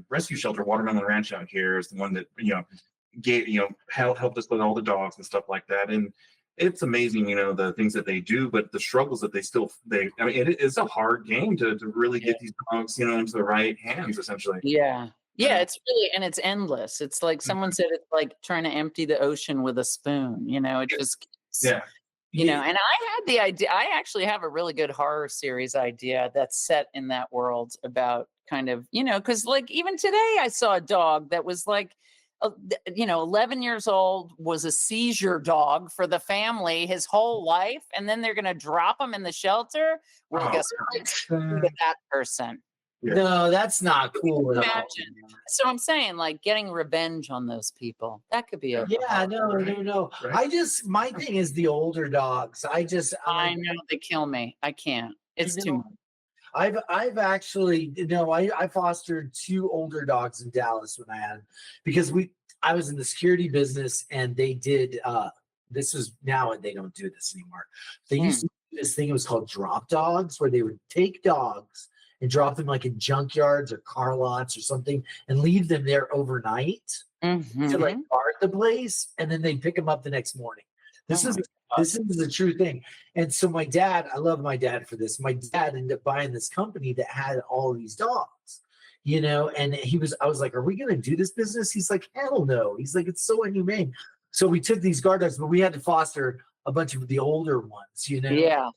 rescue shelter, Watermelon Ranch out here, is the one that helped us with all the dogs and stuff like that. And it's amazing, the things that they do, but the struggles that it's a hard game to really get these dogs, into the right hands, essentially. Yeah, it's really, and it's endless. It's like someone said, it's like trying to empty the ocean with a spoon, it just, and I had the idea, I actually have a really good horror series idea that's set in that world about kind of, because even today I saw a dog that was 11 years old, was a seizure dog for the family his whole life. And then they're going to drop him in the shelter. Well, guess what? Look at that person. Yeah. No, that's not cool. Imagine. So I'm saying, getting revenge on those people. That could be a no. Right. My thing is the older dogs. I know they kill me. I can't. It's too much. I've actually I fostered 2 older dogs in Dallas when I had, because I was in the security business, and they did this was now they don't do this anymore. They used to do this thing, it was called drop dogs, where they would take dogs and drop them in junkyards or car lots or something and leave them there overnight to guard the place, and then they pick them up the next morning. This is a true thing. And so I love my dad for this. My dad ended up buying this company that had all these dogs. And I was like, are we going to do this business? He's like, hell no. He's like, it's so inhumane. So we took these guard dogs, but we had to foster a bunch of the older ones, Yeah.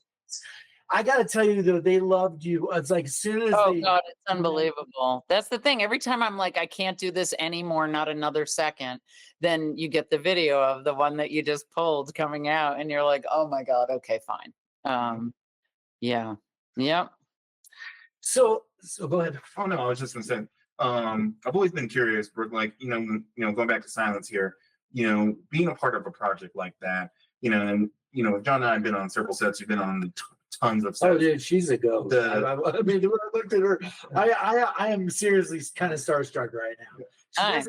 I got to tell you, though, they loved you. It's like as soon as Oh God, it's unbelievable. That's the thing. Every time I'm like, I can't do this anymore, not another second, then you get the video of the one that you just pulled coming out and you're like, oh my God, okay, fine. Yeah. Yep. So go ahead. Oh no, I was just gonna say, I've always been curious, Brooke, like, going back to silence here, being a part of a project like that, and John and I have been on several sets, you've been on tons of sets. Oh, dude, she's a ghost. I mean, when I looked at her, I am seriously kind of starstruck right now.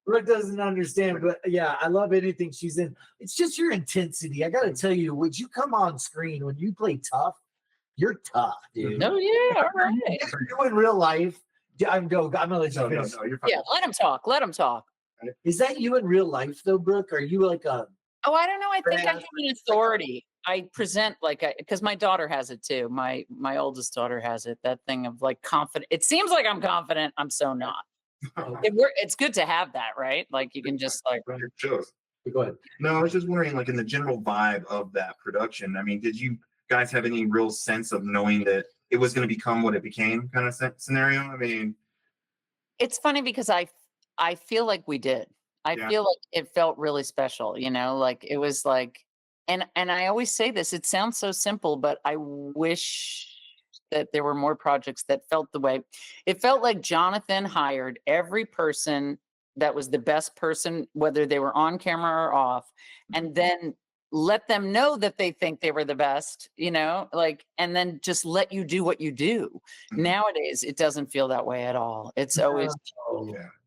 Brooke doesn't understand, but yeah, I love anything she's in. It's just your intensity. I got to tell you, would you come on screen when you play tough? You're tough, dude. Oh yeah, all right. You in real life? I'm gonna let you finish. No, you're fine. Yeah, let him talk. Let him talk. Is that you in real life though, Brooke? Are you like a? Oh, I don't know. I think I have an authority. I present because my daughter has it too. My oldest daughter has it. That thing of like confident. It seems like I'm confident. I'm so not. It's good to have that, right? Like you can just like. Go ahead. No, I was just wondering, like in the general vibe of that production. I mean, did you guys have any real sense of knowing that it was going to become what it became, kind of scenario? I mean, it's funny because I feel like we did. I feel like it felt really special, like it was like, and I always say this, it sounds so simple, but I wish that there were more projects that felt the way it felt. Like Jonathan hired every person that was the best person, whether they were on camera or off, and then let them know that they think they were the best, and then just let you do what you do. Nowadays, it doesn't feel that way at all. It's always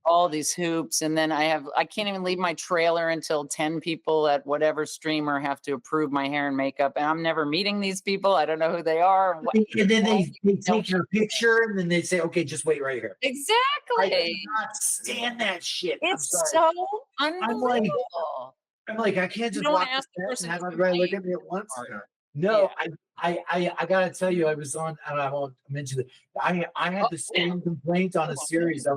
all these hoops. And then I can't even leave my trailer until 10 people at whatever streamer have to approve my hair and makeup. And I'm never meeting these people. I don't know who they are. And then they take your picture and then they say, okay, just wait right here. Exactly. I cannot stand that shit. It's so unbelievable. I'm like, I can't just walk the set and have everybody look at me at once. No, I gotta tell you, I was on, and I won't mention it. I had the same complaint on a series.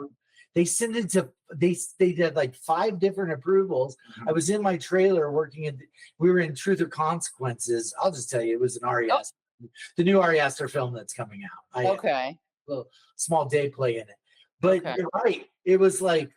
They sent it to they did like 5 different approvals. I was in my trailer working we were in Truth or Consequences. I'll just tell you, it was an Ari Aster, the new Ari Aster film that's coming out. A little small day play in it. But you're right. It was like,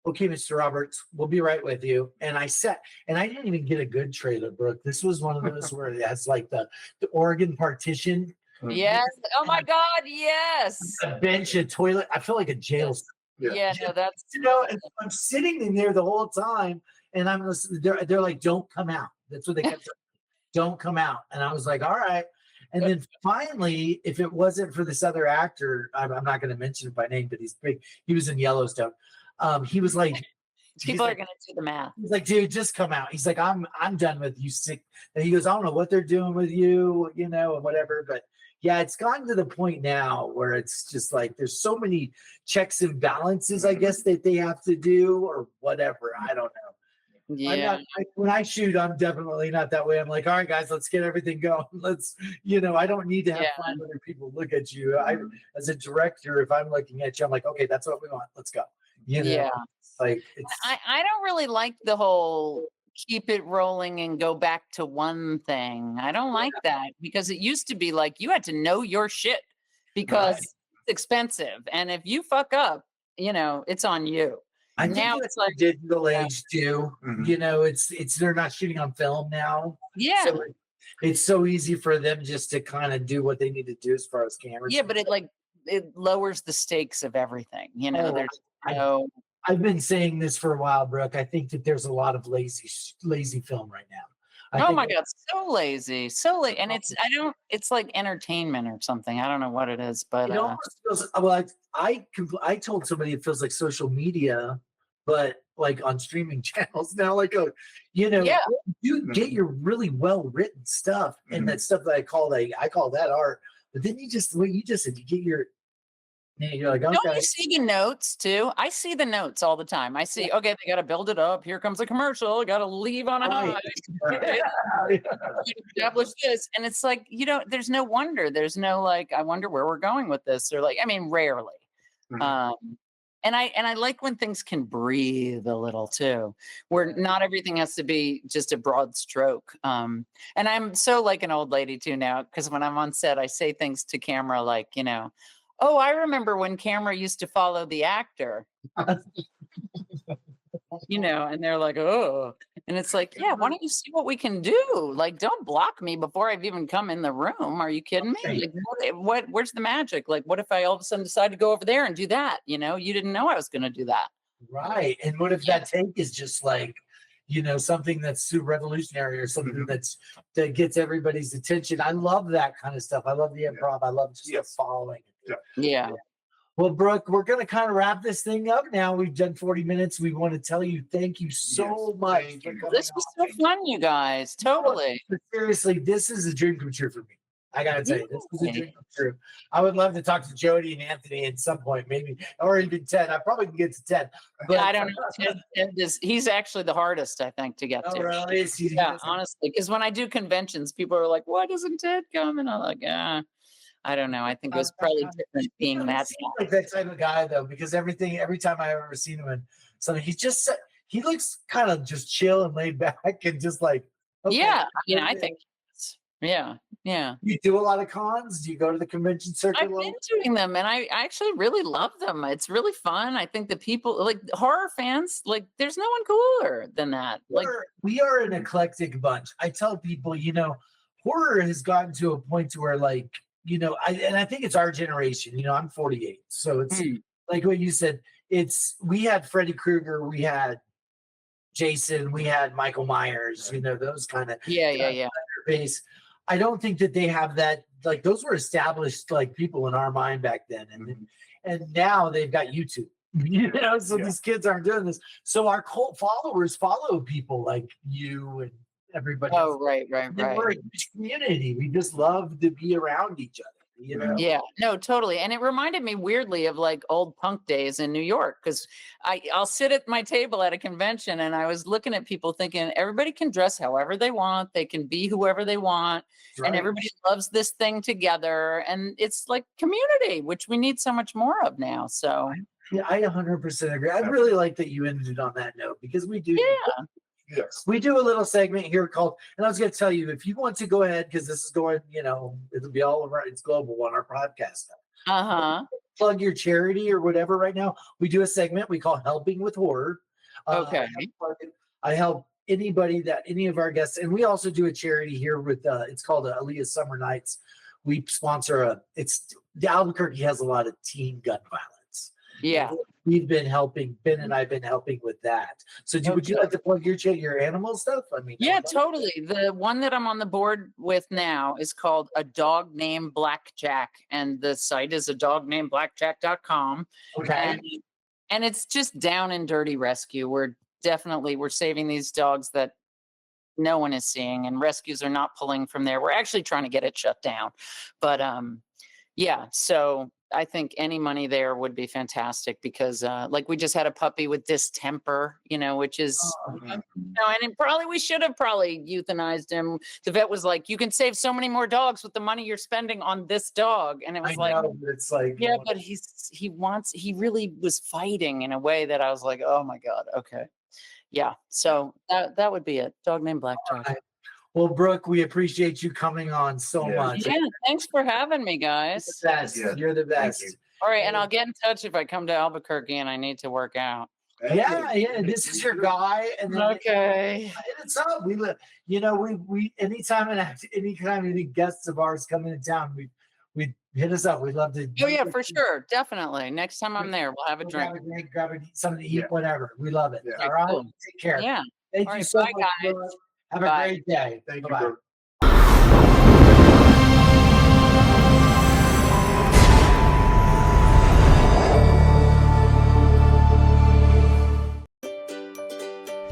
okay, Mr. Roberts, we'll be right with you. And I didn't even get a good trailer, Brooke. This was one of those where it has like the Oregon partition. Yes. Oh my God. Yes. A bench, a toilet. I feel like a jail. Yeah. No, that's and I'm sitting in there the whole time, and I'm listening. They're like, "Don't come out." That's what they kept saying. Don't come out. And I was like, "All right." And then finally, if it wasn't for this other actor, I'm not going to mention it by name, but he's big. He was in Yellowstone. He was like, people are going to do the math. He's like, dude, just come out. He's like, I'm done with you, sick. And he goes, I don't know what they're doing with you, and whatever. But yeah, it's gotten to the point now where it's just like there's so many checks and balances, I guess, that they have to do or whatever. I don't know. Yeah. When I shoot, I'm definitely not that way. I'm like, all right, guys, let's get everything going. Let's, I don't need to have 5 other people look at you. As a director, if I'm looking at you, I'm like, okay, that's what we want. Let's go. Yeah. Like I don't really like the whole keep it rolling and go back to one thing. I don't like that because it used to be like you had to know your shit because it's expensive. And if you fuck up, it's on you. I now it's like digital age too. It's they're not shooting on film now. Yeah. So it's so easy for them just to kind of do what they need to do as far as cameras. Yeah, but it lowers the stakes of everything. I've been saying this for a while, Brooke. I think that there's a lot of lazy film right now. Oh my God, so lazy, and it's like entertainment or something. I don't know what it is, but it almost feels, well, I told somebody it feels like social media, but like on streaming channels now. Like, you get your really well written stuff, and that stuff that I call that art. But then you just said, you get your. You're like, okay. Don't you see the notes too? I see the notes all the time. I see, okay, they got to build it up. Here comes a commercial. Got to leave on a high. Establish this. And it's like, there's no wonder. There's no like, I wonder where we're going with this. Or like, I mean, rarely. And I like when things can breathe a little too, where not everything has to be just a broad stroke. And I'm so like an old lady too now, because when I'm on set, I say things to camera like, oh, I remember when camera used to follow the actor. And they're like, oh, and it's like, yeah, why don't you see what we can do? Like, don't block me before I've even come in the room. Are you kidding me? Like, where's the magic? Like, what if I all of a sudden decide to go over there and do that? You didn't know I was going to do that. Right. And what if that take is just like, something that's super revolutionary or something that gets everybody's attention? I love that kind of stuff. I love the improv. I love just the following. Yeah. Well, Brooke, we're going to kind of wrap this thing up now. We've done 40 minutes. We want to tell you thank you so much. This was so fun, you guys. Totally. But seriously, this is a dream come true for me. I got to tell you, this is a dream come true. I would love to talk to Jody and Anthony at some point, maybe, or even Ted. I probably can get to Ted. But I don't know. He's actually the hardest, I think, to get to. Really? Yeah, honestly. Because when I do conventions, people are like, why doesn't Ted come? And I'm like, I don't know. I think it was probably different being that guy. Like that type of guy though, because every time I've ever seen him in something, he looks kind of just chill and laid back and just like, okay, yeah. I think, yeah. You do a lot of cons? Do you go to the convention circuit? I've been doing them, and I actually really love them. It's really fun. I think the people, like horror fans, like there's no one cooler than that. We are an eclectic bunch. I tell people, horror has gotten to a point to where like, I think it's our generation. I'm 48, so it's like what you said. We had Freddy Krueger, we had Jason, we had Michael Myers. Those kind of base. I don't think that they have that. Like those were established like people in our mind back then, and now they've got YouTube. So these kids aren't doing this. So our cult followers follow people like you and everybody. Oh, right. We're a community. We just love to be around each other. Yeah, no, totally. And it reminded me weirdly of like old punk days in New York, because I'll sit at my table at a convention and I was looking at people thinking everybody can dress however they want, they can be whoever they want, and everybody loves this thing together, and it's like community, which we need so much more of now. So yeah, I 100% agree. I really like that you ended on that note, because we do. Yeah. Yes. We do a little segment here called, and I was going to tell you, if you want to go ahead, because this is going, it'll be all over, it's global on our podcast. Plug your charity or whatever right now. We do a segment we call Helping with Horror. Okay. I help any of our guests, and we also do a charity here with, it's called Aaliyah Summer Nights. We sponsor the Albuquerque has a lot of teen gun violence. Yeah. We've been helping, Ben and I've been helping with that. So would you like to plug your animal stuff? I mean, yeah, totally. The one that I'm on the board with now is called A Dog Named Blackjack, and the site is adognamed.blackjack.com. Okay. And it's just down and dirty rescue. We're saving these dogs that no one is seeing, and rescues are not pulling from there. We're actually trying to get it shut down. But yeah, so I think any money there would be fantastic, because like we just had a puppy with distemper, which is, and we should have euthanized him. The vet was like, you can save so many more dogs with the money you're spending on this dog. And it was it's like, yeah, but he really was fighting in a way that I was like, oh my God. Okay. Yeah. So that would be it. Dog Named Blackjack. Right. Well, Brooke, we appreciate you coming on so much. Yeah, thanks for having me, guys. You're the best. Yeah. You're the best. All right, and I'll get in touch if I come to Albuquerque and I need to work out. Yeah. This is your guy, and then okay. It's up. We live. We anytime any guests of ours come into town, we hit us up. We'd love to. Oh yeah, for sure, definitely. Next time I'm there, we'll have a drink. Grab something to eat, whatever. We love it. Yeah. All right, cool. Take care. Yeah. Thank you so much, guys. Have a great day. Thank you. Bye-bye.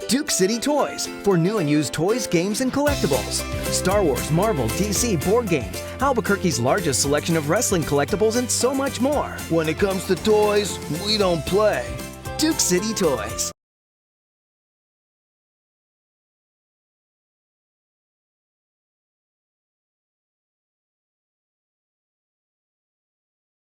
Duke City Toys, for new and used toys, games, and collectibles. Star Wars, Marvel, DC, board games, Albuquerque's largest selection of wrestling collectibles, and so much more. When it comes to toys, we don't play. Duke City Toys.